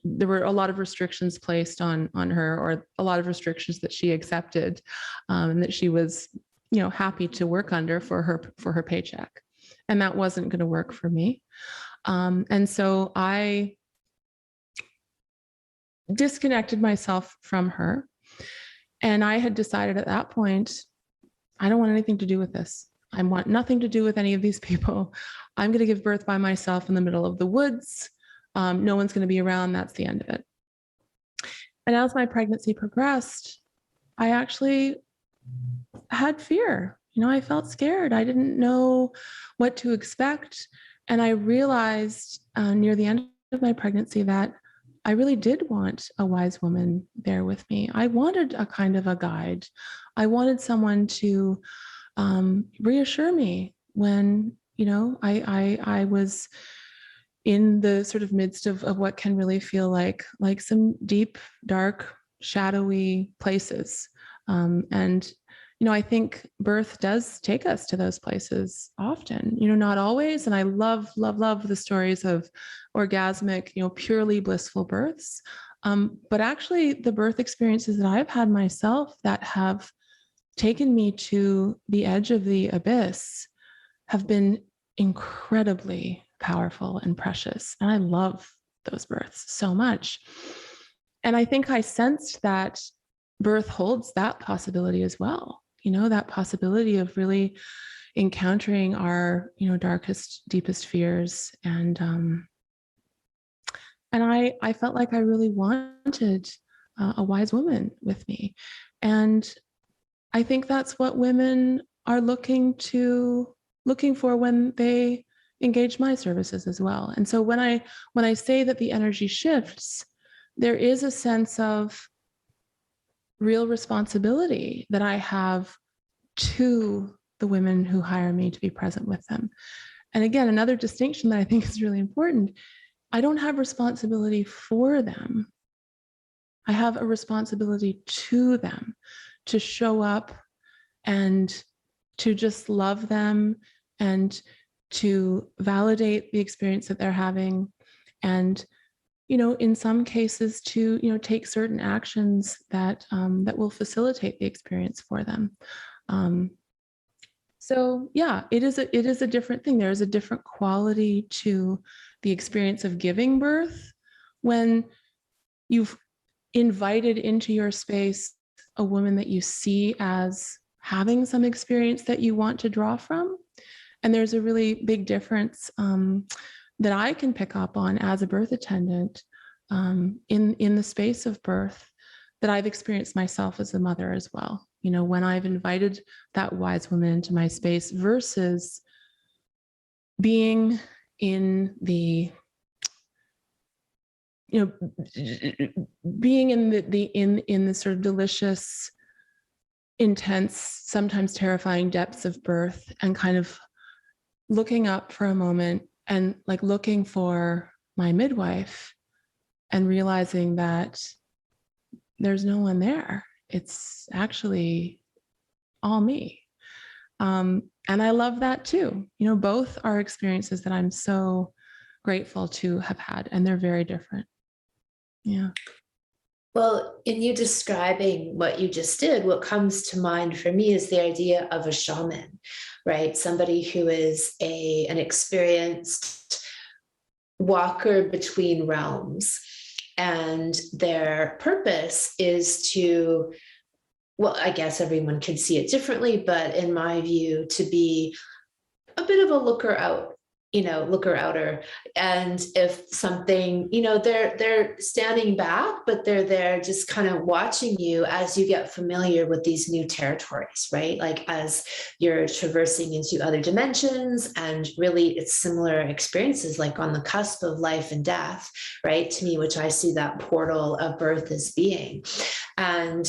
there were a lot of restrictions placed on her, or a lot of restrictions that she accepted, and that she was, happy to work under for her paycheck. And that wasn't going to work for me. And so I disconnected myself from her. And I had decided at that point, I don't want anything to do with this. I want nothing to do with any of these people. I'm going to give birth by myself in the middle of the woods. No one's going to be around. That's the end of it. And as my pregnancy progressed, I actually had fear. I felt scared. I didn't know what to expect. And I realized near the end of my pregnancy that I really did want a wise woman there with me. I wanted a kind of a guide. I wanted someone to reassure me when, I was in the sort of midst of what can really feel like some deep, dark, shadowy places. I think birth does take us to those places often, not always. And I love, love, love the stories of orgasmic, purely blissful births. But actually the birth experiences that I've had myself that have taken me to the edge of the abyss have been incredibly powerful and precious. And I love those births so much. And I think I sensed that birth holds that possibility as well. That possibility of really encountering our, darkest, deepest fears. And I felt like I really wanted a wise woman with me. And I think that's what women are looking for when they engage my services as well. And so when I say that the energy shifts, there is a sense of real responsibility that I have to the women who hire me to be present with them. And again, another distinction that I think is really important, I don't have responsibility for them. I have a responsibility to them, to show up and to just love them and to validate the experience that they're having. And in some cases to, take certain actions that will facilitate the experience for them. So yeah, it is a different thing. There is a different quality to the experience of giving birth when you've invited into your space a woman that you see as having some experience that you want to draw from. And there's a really big difference that I can pick up on as a birth attendant in the space of birth that I've experienced myself as a mother as well. When I've invited that wise woman into my space versus being in the, being in the sort of delicious, intense, sometimes terrifying depths of birth and kind of looking up for a moment and looking for my midwife and realizing that there's no one there. It's actually all me. And I love that too. Both are experiences that I'm so grateful to have had, and they're very different. Yeah. Well, in you describing what you just did, what comes to mind for me is the idea of a shaman, right? Somebody who is an experienced walker between realms. And their purpose is to, well, I guess everyone can see it differently, but in my view, to be a bit of a looker outer. And if something, they're standing back, but they're there just kind of watching you as you get familiar with these new territories, right? As you're traversing into other dimensions, and really it's similar experiences, on the cusp of life and death, right? To me, which I see that portal of birth as being. And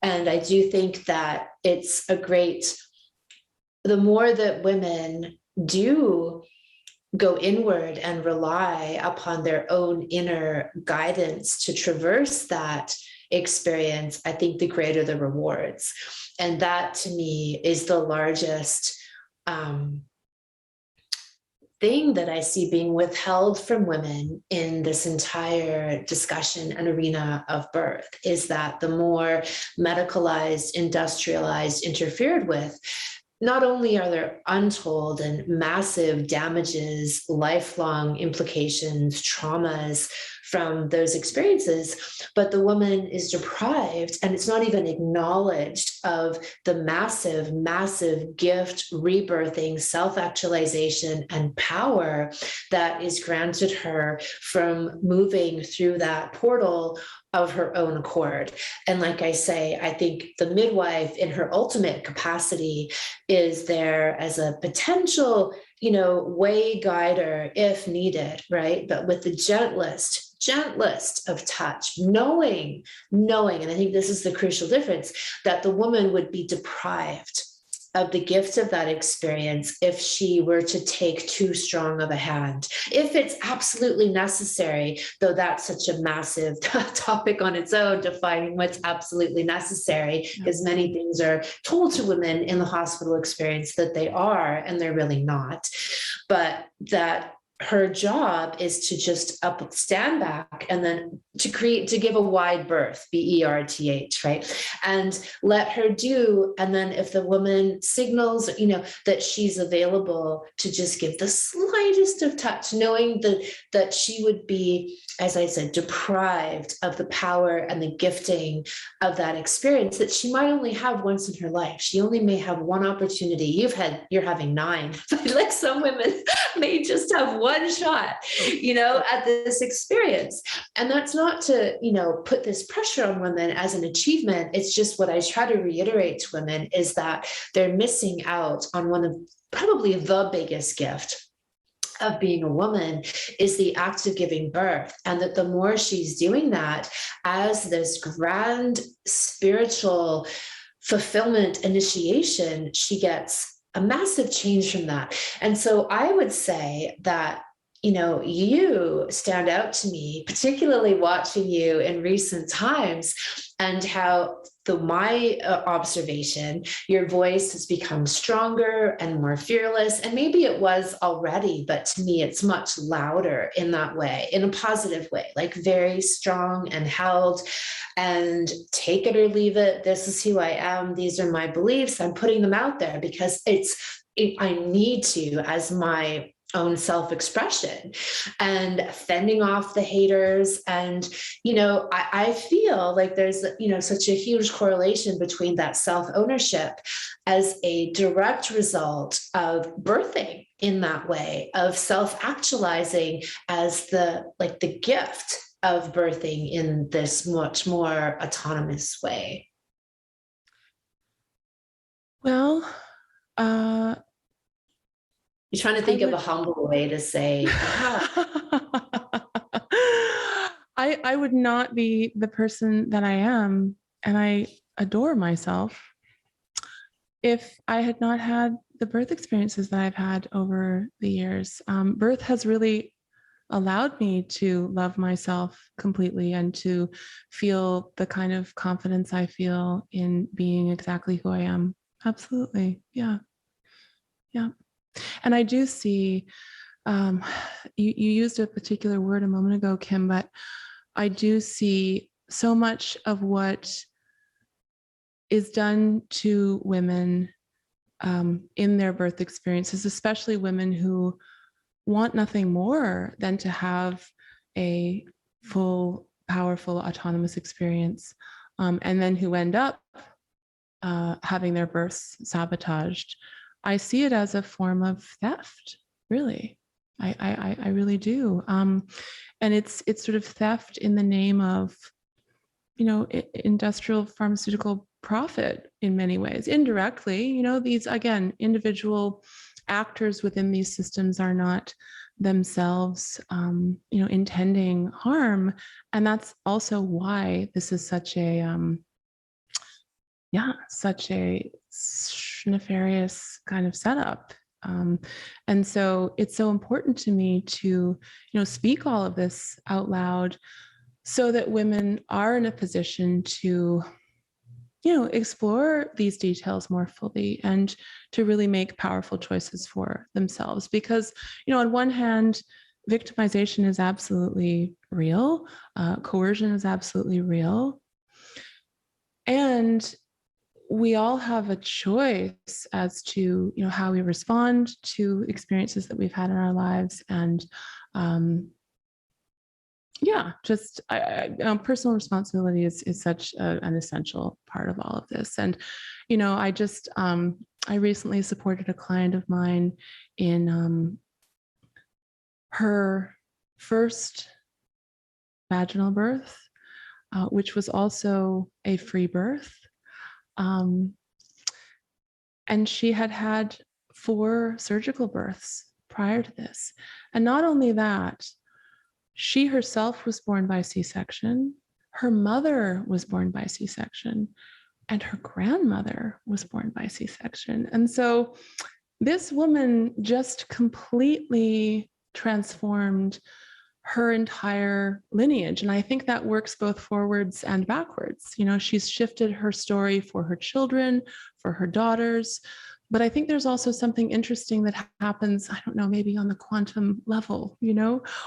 I do think that it's the more that women do go inward and rely upon their own inner guidance to traverse that experience, I think the greater the rewards. And that to me is the largest thing that I see being withheld from women in this entire discussion and arena of birth, is that the more medicalized, industrialized, interfered with, not only are there untold and massive damages, lifelong implications, traumas from those experiences, but the woman is deprived, and it's not even acknowledged, of the massive, massive gift, rebirthing, self-actualization, and power that is granted her from moving through that portal of her own accord. And like I say, I think the midwife in her ultimate capacity is there as a potential, way guider if needed, right? But with the gentlest of touch, knowing, and I think this is the crucial difference, that the woman would be deprived of the gift of that experience if she were to take too strong of a hand. If it's absolutely necessary, though that's such a massive topic on its own, defining what's absolutely necessary, because many things are told to women in the hospital experience that they are, and they're really not. But that her job is to just stand back and then to give a wide berth, BERTH, right? And let her do. And then if the woman signals, that she's available, to just give the slightest of touch, knowing that she would be, as I said, deprived of the power and the gifting of that experience that she might only have once in her life. She only may have one opportunity. You're having 9, but like some women may just have one shot, at this experience. And that's not to, put this pressure on women as an achievement. It's just what I try to reiterate to women is that they're missing out on one of probably the biggest gift of being a woman, is the act of giving birth. And that the more she's doing that as this grand spiritual fulfillment initiation, she gets a massive change from that. And so I would say that, you stand out to me, particularly watching you in recent times, and how my observation, your voice has become stronger and more fearless. And maybe it was already, but to me, it's much louder in that way, in a positive way, like very strong and held, and take it or leave it. This is who I am. These are my beliefs. I'm putting them out there because I need to, as my own self-expression, and fending off the haters. And, I feel like there's, such a huge correlation between that self-ownership as a direct result of birthing in that way, of self-actualizing as the gift of birthing in this much more autonomous way. Well, You're trying to think of a humble way to say, I would not be the person that I am, and I adore myself, if I had not had the birth experiences that I've had over the years. Birth has really allowed me to love myself completely and to feel the kind of confidence I feel in being exactly who I am. Absolutely. Yeah. Yeah. And I do see, you used a particular word a moment ago, Kim, but I do see so much of what is done to women in their birth experiences, especially women who want nothing more than to have a full, powerful, autonomous experience, and then who end up having their births sabotaged. I see it as a form of theft, really. I really do. And it's sort of theft in the name of, industrial pharmaceutical profit in many ways. Indirectly, these, again, individual actors within these systems are not themselves, intending harm. And that's also why this is such a nefarious kind of setup. And so it's so important to me to, speak all of this out loud, so that women are in a position to, explore these details more fully and to really make powerful choices for themselves. Because, on one hand, victimization is absolutely real, coercion is absolutely real. And we all have a choice as to, how we respond to experiences that we've had in our lives. And personal responsibility is such an essential part of all of this. And, I recently supported a client of mine in her first vaginal birth, which was also a free birth. And she had 4 surgical births prior to this. And not only that, she herself was born by C-section. Her mother was born by C-section, and her grandmother was born by C-section. And so this woman just completely transformed her entire lineage. And I think that works both forwards and backwards. She's shifted her story for her children, for her daughters. But I think there's also something interesting that happens, I don't know, maybe on the quantum level,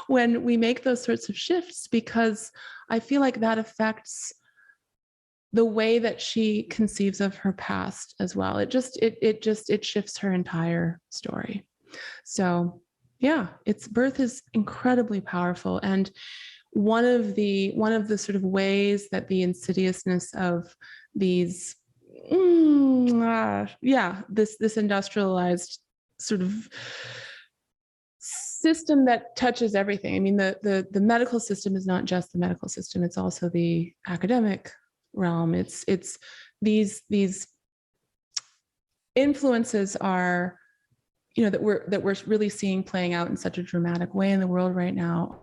when we make those sorts of shifts, because I feel like that affects the way that she conceives of her past as well. It shifts her entire story. So yeah, birth is incredibly powerful. And one of the sort of ways that the insidiousness of these this industrialized sort of system that touches everything. I mean, the medical system is not just the medical system, it's also the academic realm. It's these influences are, that we're really seeing playing out in such a dramatic way in the world right now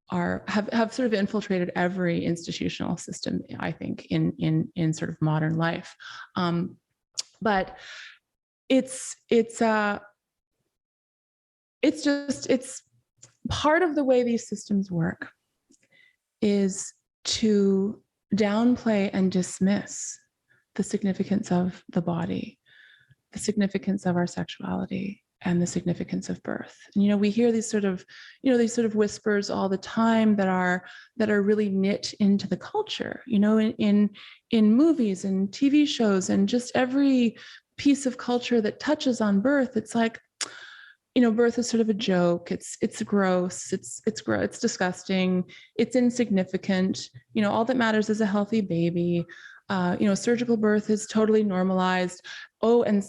have sort of infiltrated every institutional system, I think, in sort of modern life. But it's part of the way these systems work is to downplay and dismiss the significance of the body, the significance of our sexuality, and the significance of birth. And, we hear these sort of whispers all the time that are really knit into the culture, in movies and TV shows and just every piece of culture that touches on birth. It's like, birth is sort of a joke. It's gross. It's disgusting. It's insignificant. All that matters is a healthy baby. Surgical birth is totally normalized. Oh, and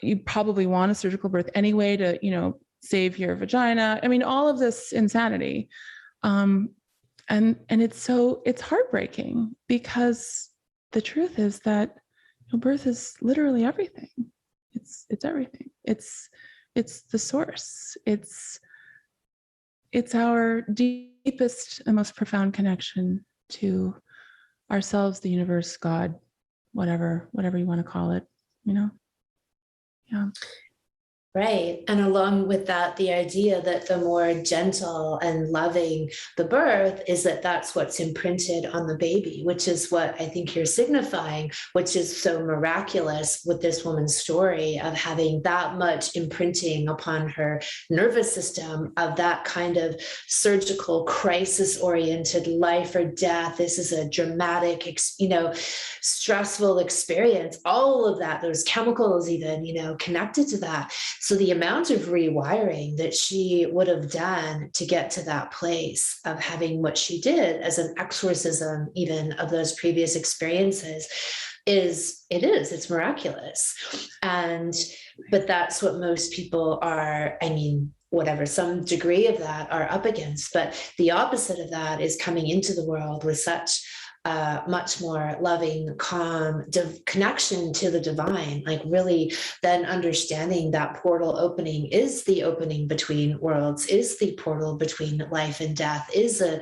you probably want a surgical birth anyway to, save your vagina. I mean, all of this insanity. And it's heartbreaking, because the truth is that birth is literally everything. It's everything. It's the source. It's our deepest and most profound connection to ourselves, the universe, God, whatever you want to call it, Yeah. Right. And along with that, the idea that the more gentle and loving the birth is that's what's imprinted on the baby, which is what I think you're signifying, which is so miraculous with this woman's story of having that much imprinting upon her nervous system, of that kind of surgical crisis-oriented life or death. This is a dramatic, stressful experience. All of that, those chemicals even, connected to that. So the amount of rewiring that she would have done to get to that place of having what she did as an exorcism, even of those previous experiences, it's miraculous. But that's what most people are, whatever, some degree of that are up against. But the opposite of that is coming into the world with such much more loving, calm connection to the divine, like really then understanding that portal opening is the opening between worlds, is the portal between life and death, is a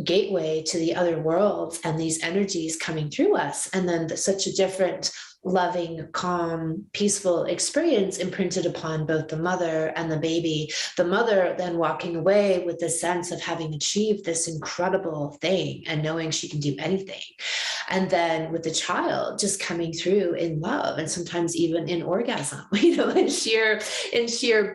gateway to the other worlds and these energies coming through us. And then such a different loving, calm, peaceful experience imprinted upon both the mother and the baby. The mother then walking away with the sense of having achieved this incredible thing and knowing she can do anything. And then with the child just coming through in love and sometimes even in orgasm, in sheer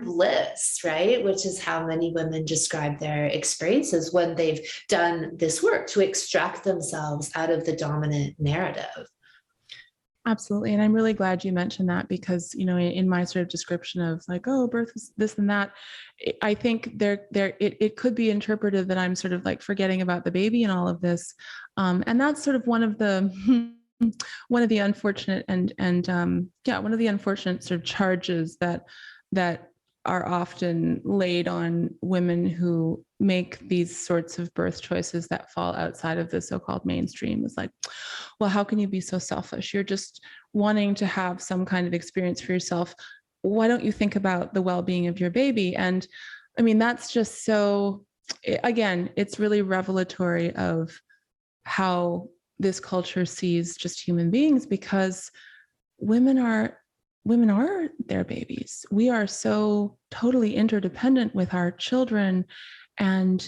bliss, right? Which is how many women describe their experiences when they've done this work to extract themselves out of the dominant narrative. Absolutely. And I'm really glad you mentioned that because, in my sort of description of like, oh, birth is this and that, I think it could be interpreted that I'm sort of like forgetting about the baby and all of this. And that's sort of one of the unfortunate one of the unfortunate sort of charges that are often laid on women who make these sorts of birth choices that fall outside of the so-called mainstream. It's like, well, how can you be so selfish? You're just wanting to have some kind of experience for yourself. Why don't you think about the well-being of your baby? And I mean, that's just so, again, it's really revelatory of how this culture sees just human beings, because women are their babies. We are so totally interdependent with our children, and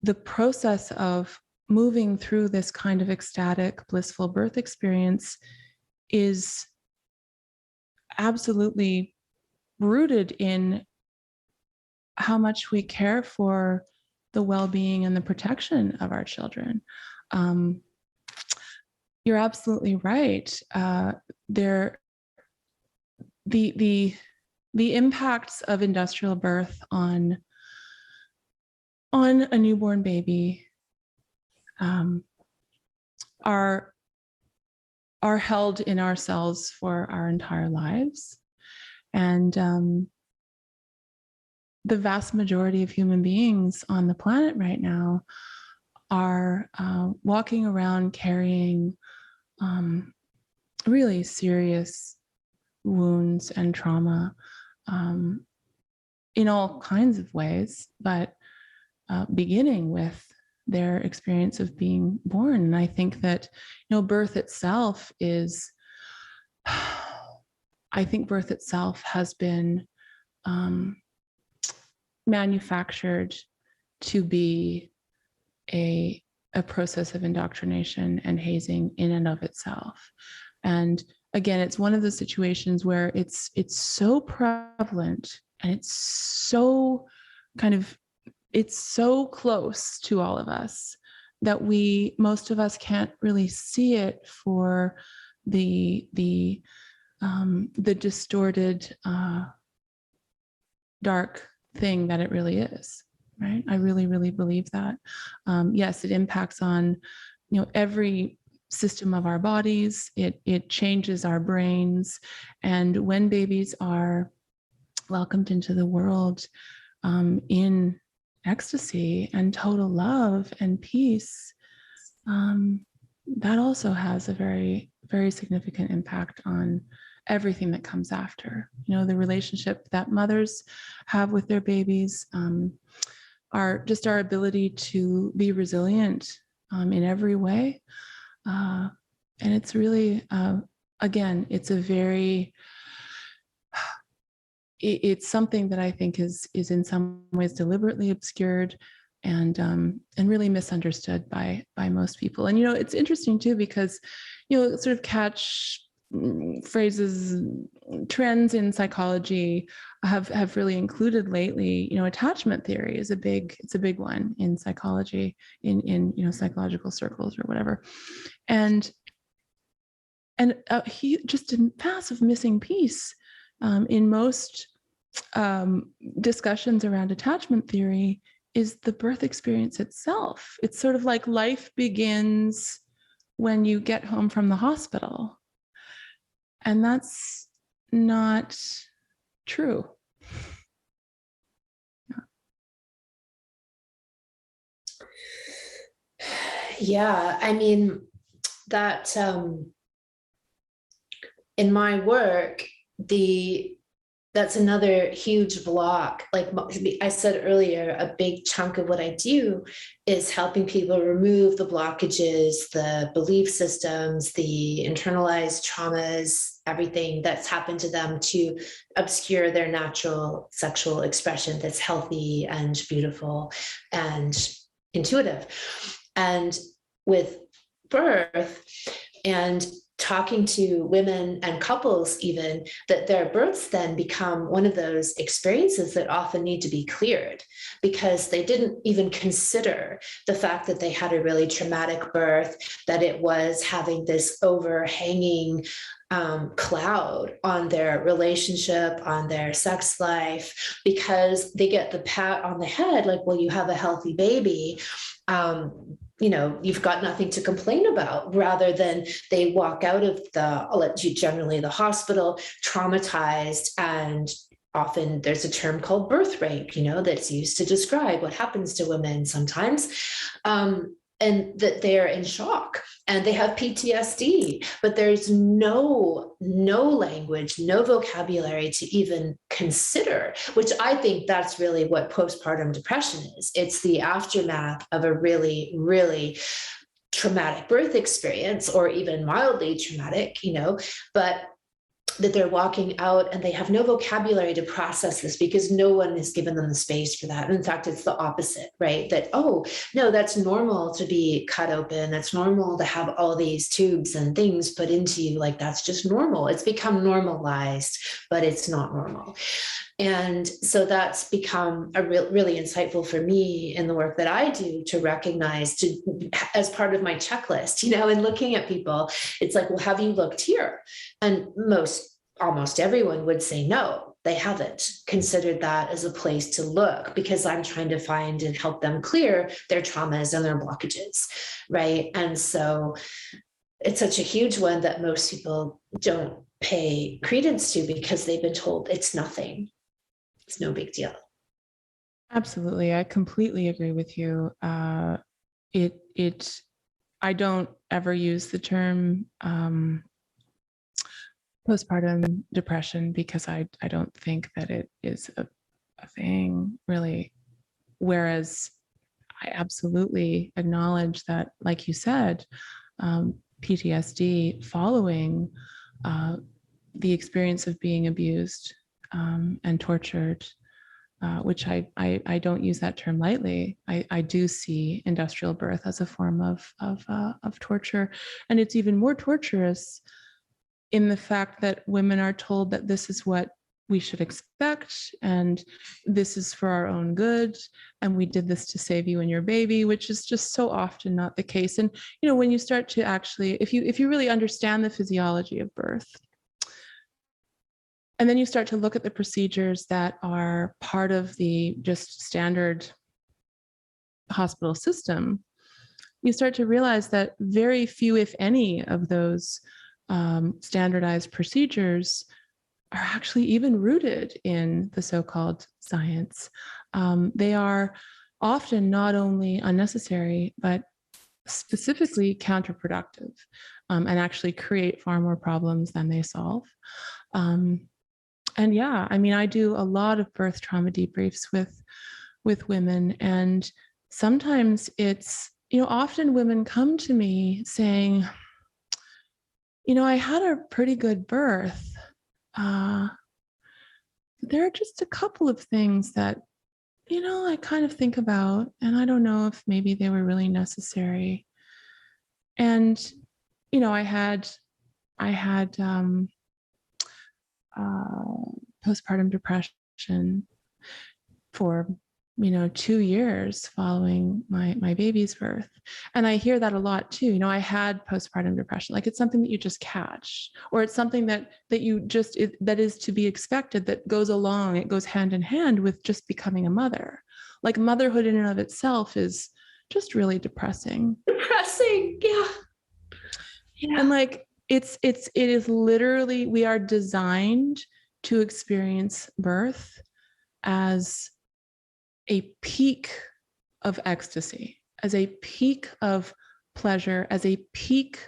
the process of moving through this kind of ecstatic, blissful birth experience is absolutely rooted in how much we care for the well-being and the protection of our children. You're absolutely right. The impacts of industrial birth on a newborn baby are held in our cells for our entire lives. And the vast majority of human beings on the planet right now are walking around carrying really serious wounds and trauma in all kinds of ways, but beginning with their experience of being born. And I think that, birth itself has been manufactured to be a process of indoctrination and hazing in and of itself. And again, it's one of those situations where it's so prevalent and it's so close to all of us that most of us can't really see it for the distorted, dark thing that it really is, right? I really, really believe that. Yes, it impacts on, every system of our bodies. It changes our brains. And when babies are welcomed into the world in ecstasy and total love and peace, that also has a very, very significant impact on everything that comes after. The relationship that mothers have with their babies, our ability to be resilient in every way. And it's really, again, it's something that I think is in some ways deliberately obscured and really misunderstood by most people. And it's interesting too, because sort of catch phrases, trends in psychology have really included lately. Attachment theory is a big one in psychology, in psychological circles or whatever, and just a massive missing piece in most discussions around attachment theory is the birth experience itself. It's sort of like life begins when you get home from the hospital. And that's not true. Yeah, I mean, that in my work, the that's another huge block. Like I said earlier, a big chunk of what I do is helping people remove the blockages, the belief systems, the internalized traumas, everything that's happened to them to obscure their natural sexual expression that's healthy and beautiful and intuitive. And with birth and talking to women and couples, even, that their births then become one of those experiences that often need to be cleared because they didn't even consider the fact that they had a really traumatic birth, that it was having this overhanging cloud on their relationship, on their sex life, because they get the pat on the head, like, well, you have a healthy baby. You've got nothing to complain about, rather than they walk out of generally the hospital traumatized. And often there's a term called birth rape, that's used to describe what happens to women sometimes. And that they're in shock and they have PTSD, but there's no language, no vocabulary to even consider, which I think that's really what postpartum depression is. It's the aftermath of a really, really traumatic birth experience, or even mildly traumatic, but that they're walking out and they have no vocabulary to process this because no one has given them the space for that. In fact, it's the opposite, right? That, oh, no, that's normal to be cut open. That's normal to have all these tubes and things put into you. Like, that's just normal. It's become normalized, but it's not normal. And so that's become really insightful for me in the work that I do, to recognize, as part of my checklist, and looking at people, it's like, well, have you looked here? And almost everyone would say no, they haven't considered that as a place to look, because I'm trying to find and help them clear their traumas and their blockages, right? And so it's such a huge one that most people don't pay credence to because they've been told it's nothing. It's no big deal. Absolutely. I completely agree with you. I don't ever use the term postpartum depression because I don't think that it is a thing, really. Whereas I absolutely acknowledge that, like you said, PTSD following the experience of being abused and tortured, which I don't use that term lightly. I do see industrial birth as a form of torture, and it's even more torturous in the fact that women are told that this is what we should expect, and this is for our own good, and we did this to save you and your baby, which is just so often not the case. And when you start to actually, if you really understand the physiology of birth, and then you start to look at the procedures that are part of the just standard hospital system, you start to realize that very few, if any, of those standardized procedures are actually even rooted in the so-called science. They are often not only unnecessary, but specifically counterproductive, and actually create far more problems than they solve. And yeah, I do a lot of birth trauma debriefs with women, and sometimes it's, often women come to me saying, I had a pretty good birth. There are just a couple of things that, I kind of think about, and I don't know if maybe they were really necessary. And, I had postpartum depression for 2 years following my baby's birth. And I hear that a lot too. I had postpartum depression. Like, it's something that you just catch, or it's something that you just, that is to be expected, that goes along, it goes hand in hand with just becoming a mother. Like, motherhood in and of itself is just really depressing. Yeah. And like, it is literally, we are designed to experience birth as a peak of ecstasy, as a peak of pleasure, as a peak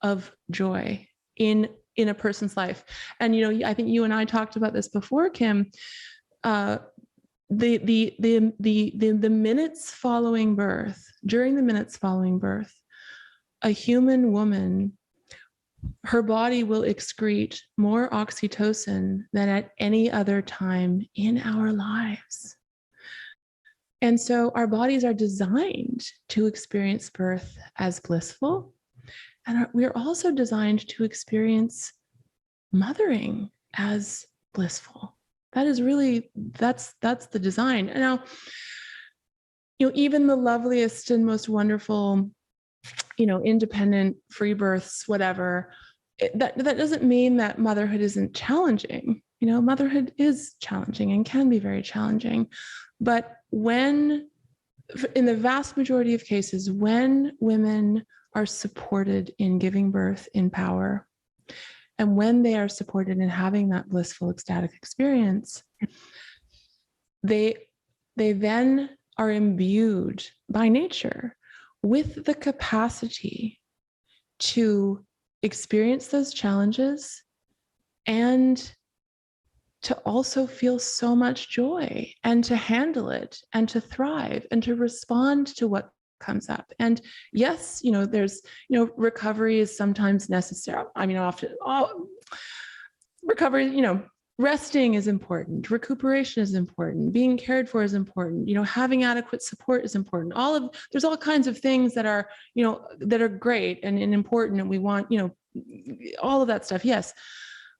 of joy in in a person's life. And, I think you and I talked about this before, Kim. The minutes following birth, during the minutes following birth, a human woman, her body will excrete more oxytocin than at any other time in our lives. And so our bodies are designed to experience birth as blissful. And we're also designed to experience mothering as blissful. That is really, that's the design. And now, even the loveliest and most wonderful, independent, free births, whatever, that doesn't mean that motherhood isn't challenging. Motherhood is challenging and can be very challenging. But when, in the vast majority of cases, when women are supported in giving birth in power, and when they are supported in having that blissful, ecstatic experience, they then are imbued by nature with the capacity to experience those challenges and to also feel so much joy and to handle it and to thrive and to respond to what comes up. And yes, there's, recovery is sometimes necessary. I mean, often recovery, resting is important. Recuperation is important. Being cared for is important. Having adequate support is important. There's all kinds of things that are, that are great and important. And we want, all of that stuff. Yes.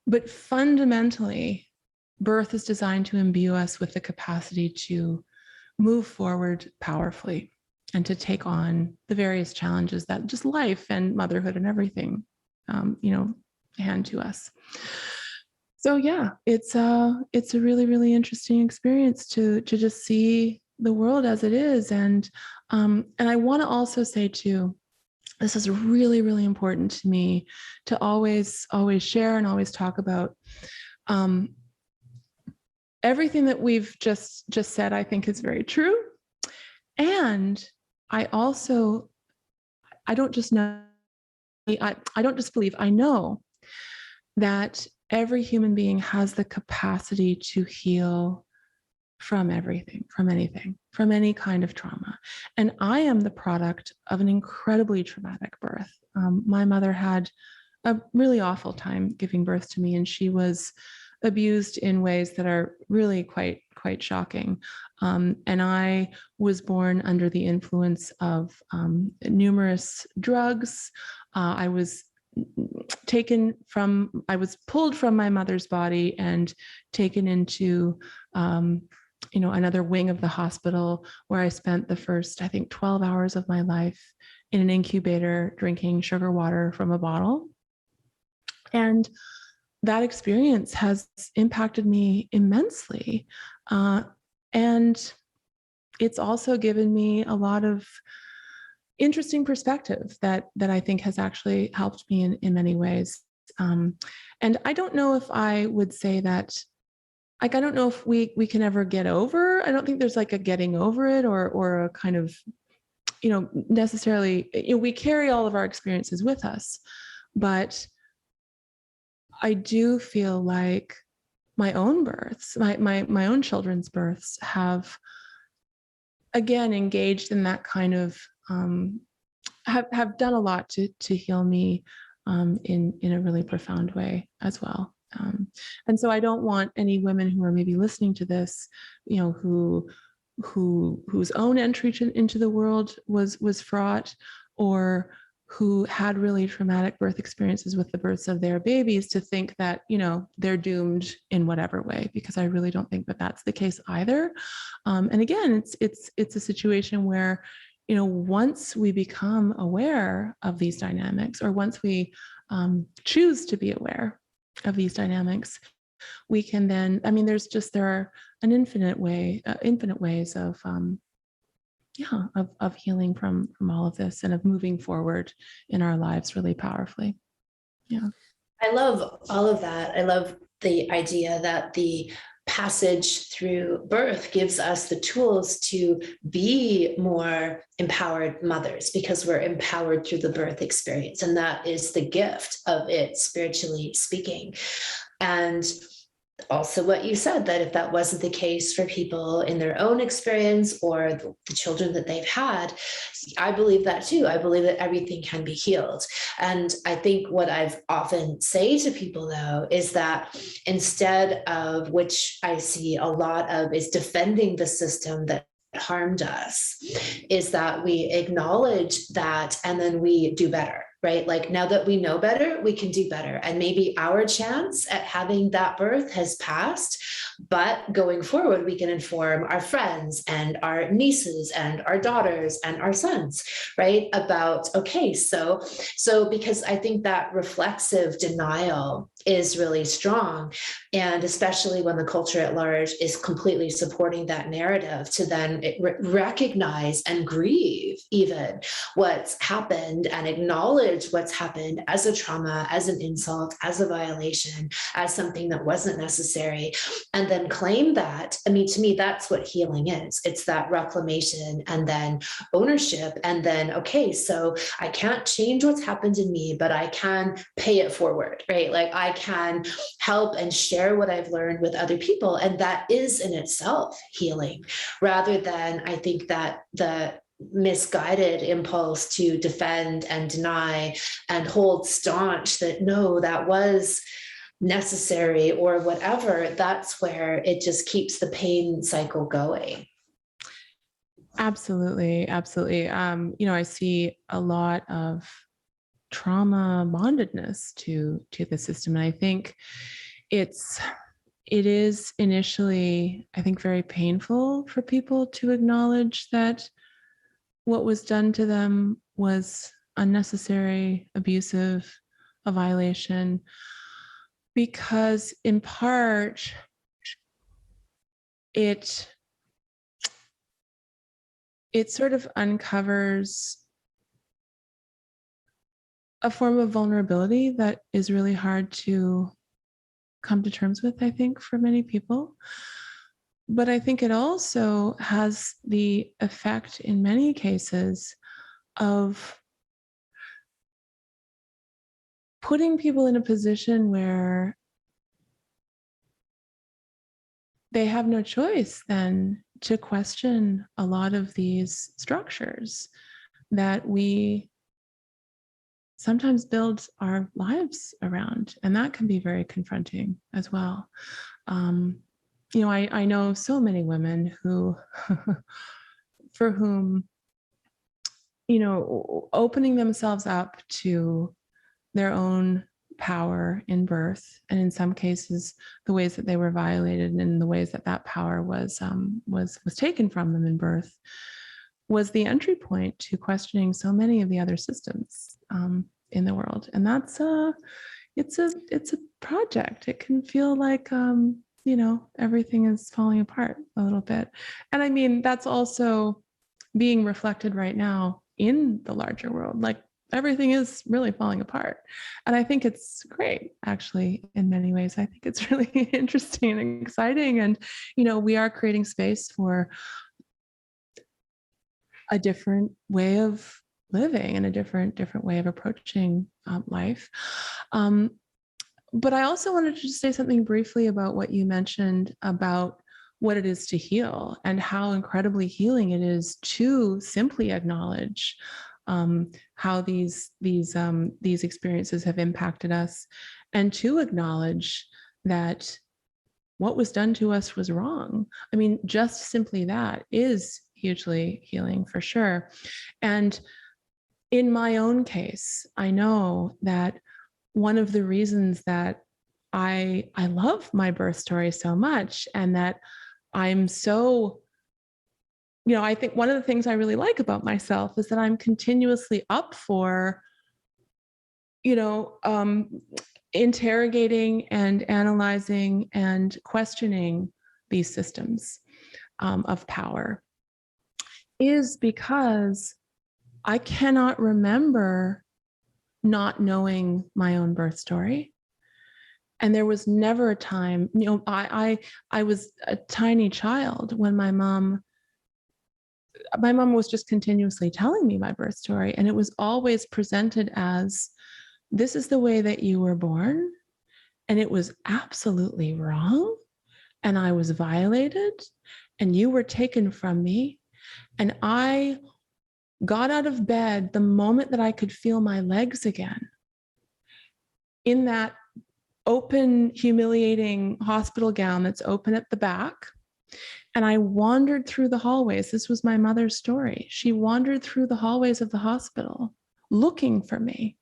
But fundamentally, birth is designed to imbue us with the capacity to move forward powerfully and to take on the various challenges that just life and motherhood and everything, hand to us. So yeah, it's a really, really interesting experience to just see the world as it is. And I want to also say too, this is really, really important to me to always share and always talk about. Everything that we've just said, I think is very true. And I don't just believe, I know that every human being has the capacity to heal from everything, from anything, from any kind of trauma. And I am the product of an incredibly traumatic birth. My mother had a really awful time giving birth to me, and she was abused in ways that are really quite shocking. And I was born under the influence of numerous drugs. I was pulled from my mother's body and taken into another wing of the hospital, where I spent the first, I think, 12 hours of my life in an incubator drinking sugar water from a bottle. And that experience has impacted me immensely. And it's also given me a lot of interesting perspective that I think has actually helped me in many ways. And I don't know if I would say that, I don't know if we can ever get over. I don't think there's like a getting over it or a kind of, necessarily, we carry all of our experiences with us, but I do feel like my own births, my own children's births have, again, engaged in that kind of, have done a lot to heal me in a really profound way as well. And so I don't want any women who are maybe listening to this, whose own entry into the world was fraught, or who had really traumatic birth experiences with the births of their babies, to think that, they're doomed in whatever way, because I really don't think that that's the case either. And again, it's a situation where, once we become aware of these dynamics, or once we choose to be aware of these dynamics, we can then, there are an infinite ways of healing from all of this, and of moving forward in our lives really powerfully. Yeah. I love all of that. I love the idea that the passage through birth gives us the tools to be more empowered mothers, because we're empowered through the birth experience. And that is the gift of it, spiritually speaking. And also what you said, that if that wasn't the case for people in their own experience or the children that they've had, I believe that too. I believe that everything can be healed. And I think what I've often say to people, though, is that instead of, which I see a lot of, is defending the system that harmed us, is that we acknowledge that and then we do better. Right? Like, now that we know better, we can do better. And maybe our chance at having that birth has passed, but going forward, we can inform our friends and our nieces and our daughters and our sons, right? About, okay, so because I think that reflexive denial is really strong. And especially when the culture at large is completely supporting that narrative, to then recognize and grieve even what's happened and acknowledge what's happened as a trauma, as an insult, as a violation, as something that wasn't necessary, and then claim that. I mean, to me, that's what healing is. It's that reclamation and then ownership. And then, okay, so I can't change what's happened in me, but I can pay it forward, right? Like, I can help and share what I've learned with other people. And that is in itself healing, rather than, I think, that the misguided impulse to defend and deny and hold staunch that no, that was necessary or whatever. That's where it just keeps the pain cycle going. Absolutely. Absolutely. I see a lot of trauma bondedness to the system. And I think it is initially, I think, very painful for people to acknowledge that what was done to them was unnecessary, abusive, a violation, because in part, it sort of uncovers a form of vulnerability that is really hard to come to terms with, I think, for many people. But I think it also has the effect in many cases of putting people in a position where they have no choice then to question a lot of these structures that we sometimes build our lives around. And that can be very confronting as well. I know so many women who, for whom, opening themselves up to their own power in birth, and in some cases, the ways that they were violated and the ways that power was taken from them in birth, was the entry point to questioning so many of the other systems in the world. And that's it's a project. It can feel like everything is falling apart a little bit. And I mean, that's also being reflected right now in the larger world. Like, everything is really falling apart. And I think it's great, actually, in many ways. I think it's really interesting and exciting. And, we are creating space for a different way of living and a different way of approaching life. But I also wanted to just say something briefly about what you mentioned about what it is to heal, and how incredibly healing it is to simply acknowledge how these experiences have impacted us, and to acknowledge that what was done to us was wrong. I mean, just simply that is hugely healing, for sure. And in my own case, I know that one of the reasons that I love my birth story so much, and that I'm so, I think one of the things I really like about myself is that I'm continuously up for, interrogating and analyzing and questioning these systems of power, is because I cannot remember not knowing my own birth story. And there was never a time, I was a tiny child when my mom was just continuously telling me my birth story. And it was always presented as, this is the way that you were born. And it was absolutely wrong. And I was violated and you were taken from me. And I got out of bed the moment that I could feel my legs again, in that open, humiliating hospital gown that's open at the back. And I wandered through the hallways. This was my mother's story. She wandered through the hallways of the hospital looking for me.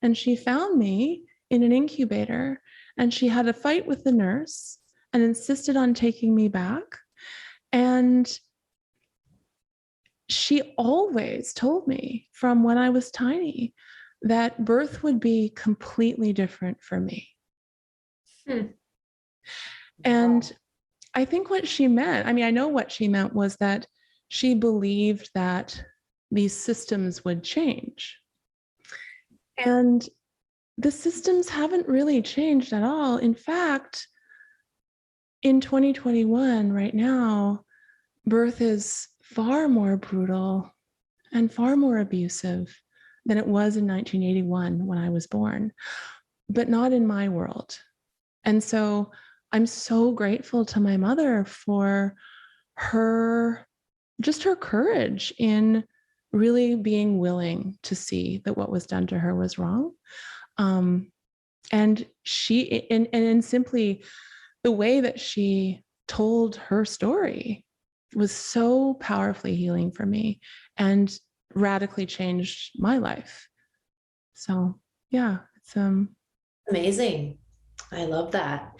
And she found me in an incubator, and she had a fight with the nurse and insisted on taking me back. And she always told me from when I was tiny that birth would be completely different for me. And I think what she meant, I know what she meant was that she believed that these systems would change. And the systems haven't really changed at all. In fact, in 2021, right now, birth is far more brutal and far more abusive than it was in 1981 when I was born, but not in my world. And so I'm so grateful to my mother for her courage in really being willing to see that what was done to her was wrong. And simply the way that she told her story was so powerfully healing for me and radically changed my life. So yeah, it's amazing. I love that.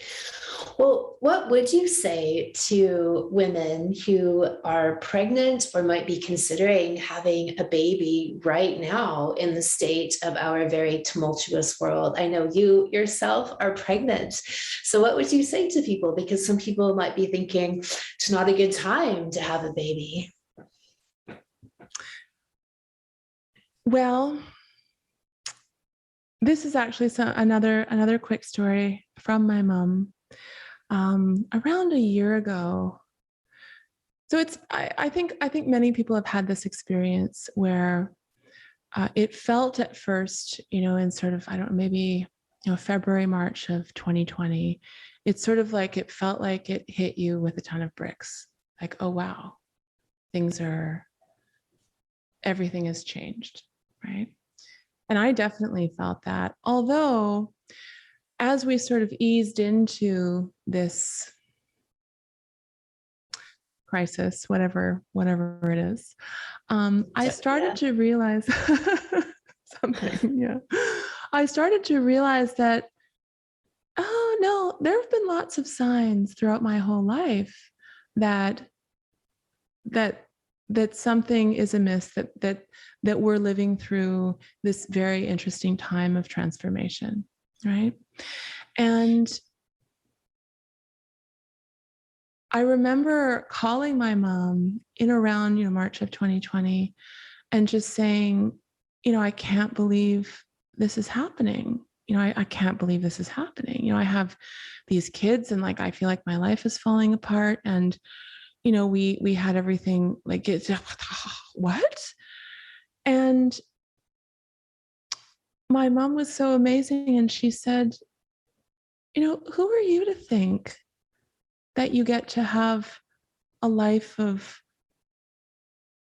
Well, what would you say to women who are pregnant or might be considering having a baby right now in the state of our very tumultuous world? I know you yourself are pregnant. So what would you say to people? Because some people might be thinking it's not a good time to have a baby. Well, this is actually another quick story from my mom. Around a year ago. So I think many people have had this experience where it felt at first, in sort of, I don't know, maybe, February, March of 2020, it's sort of like, it felt like it hit you with a ton of bricks. Like, oh, wow, everything has changed, right? And I definitely felt that. Although, as we sort of eased into this crisis, whatever it is, I started to realize something. Yeah, I started to realize that, oh no, there have been lots of signs throughout my whole life that something is amiss, that we're living through this very interesting time of transformation, right? And I remember calling my mom in around, March of 2020 and just saying, I can't believe this is happening. I can't believe this is happening. I have these kids and I feel like my life is falling apart. And, we had everything it's what? And my mom was so amazing. And she said, who are you to think that you get to have a life of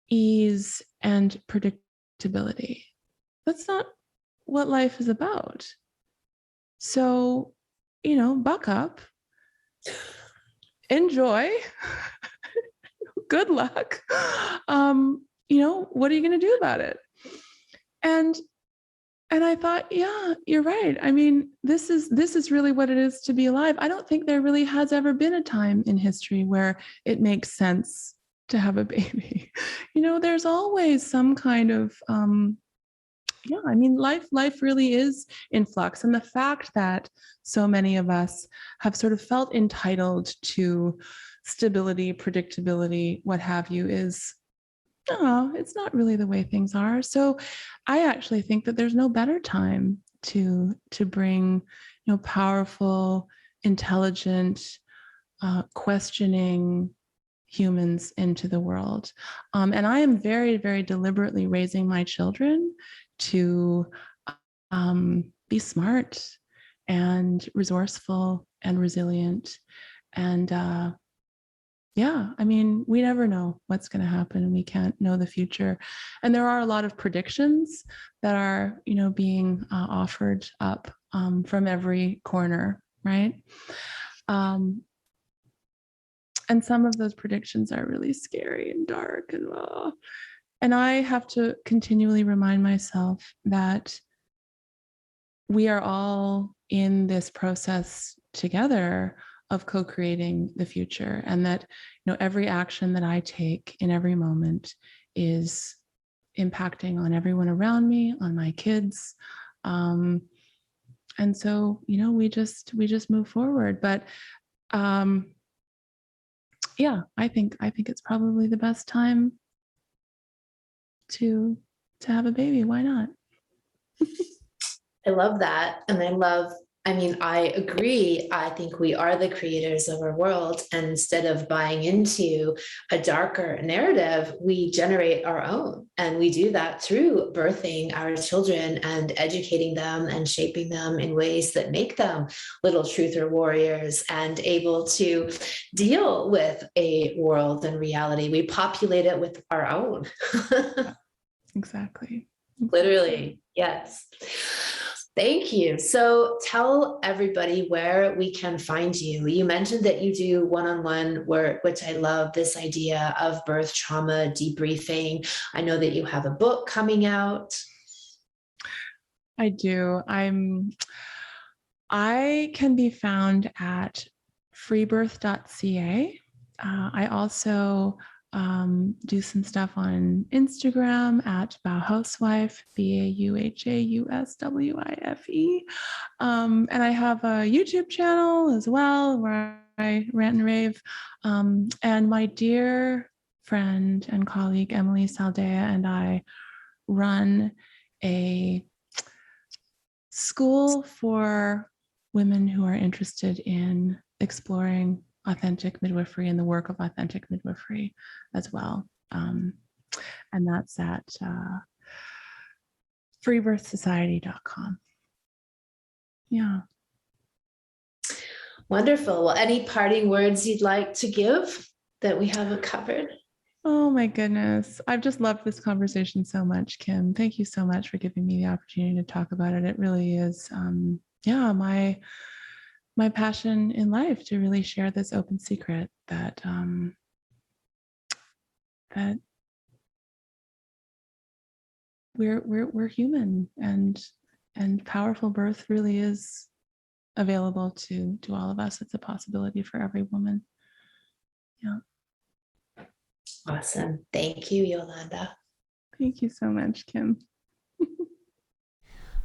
ease and predictability? That's not what life is about. So, buck up, enjoy, good luck. What are you going to do about it? And I thought, yeah, you're right. This is really what it is to be alive. I don't think there really has ever been a time in history where it makes sense to have a baby. There's always some kind of, life really is in flux. And the fact that so many of us have sort of felt entitled to stability, predictability, what have you, is, it's not really the way things are. So I actually think that there's no better time to bring, powerful, intelligent, questioning humans into the world. And I am very, very deliberately raising my children to be smart and resourceful and resilient. And we never know what's going to happen, and we can't know the future. And there are a lot of predictions that are, being offered up from every corner, right? And some of those predictions are really scary and dark, and I have to continually remind myself that we are all in this process together of co-creating the future, and that every action that I take in every moment is impacting on everyone around me, on my kids, and so we just move forward. But I think it's probably the best time to have a baby. Why not? I love that. And I agree. I think we are the creators of our world. And instead of buying into a darker narrative, we generate our own. And we do that through birthing our children and educating them and shaping them in ways that make them little truther warriors and able to deal with a world and reality. We populate it with our own. Exactly. Literally. Yes. Thank you. So tell everybody where we can find you. You mentioned that you do one-on-one work, which I love, this idea of birth trauma debriefing. I know that you have a book coming out. I do. I can be found at freebirth.ca. I also do some stuff on Instagram at Bauhauswife, BAUHAUSWIFE. And I have a YouTube channel as well where I rant and rave. And my dear friend and colleague, Emily Saldea, and I run a school for women who are interested in exploring authentic midwifery and the work of authentic midwifery as well. And that's at freebirthsociety.com. Yeah. Wonderful. Well, any parting words you'd like to give that we haven't covered? Oh my goodness. I've just loved this conversation so much, Kim. Thank you so much for giving me the opportunity to talk about it. It really is, my passion in life to really share this open secret that that we're human, and powerful birth really is available to all of us. It's a possibility for every woman. Yeah. Awesome. Thank you, Yolanda. Thank you so much, Kim.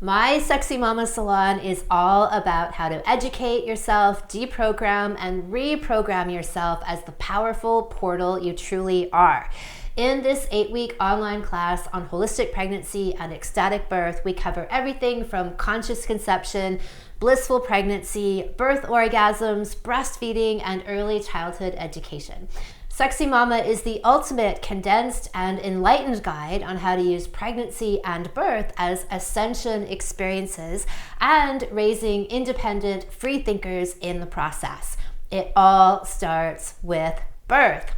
My Sexy Mama Salon is all about how to educate yourself, deprogram, and reprogram yourself as the powerful portal you truly are. In this 8-week online class on holistic pregnancy and ecstatic birth, we cover everything from conscious conception, blissful pregnancy, birth orgasms, breastfeeding, and early childhood education. Sexy Mama is the ultimate condensed and enlightened guide on how to use pregnancy and birth as ascension experiences and raising independent free thinkers in the process. It all starts with birth.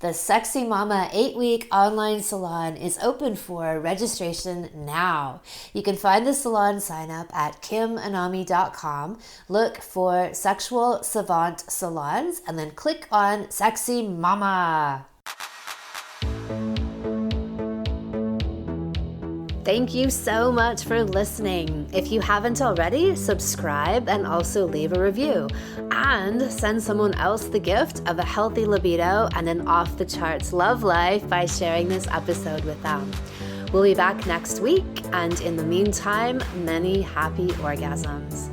The Sexy Mama 8-week online salon is open for registration now. You can find the salon sign up at kimanami.com. Look for Sexual Savant Salons and then click on Sexy Mama. Thank you so much for listening. If you haven't already, subscribe and also leave a review. And send someone else the gift of a healthy libido and an off-the-charts love life by sharing this episode with them. We'll be back next week, and in the meantime, many happy orgasms.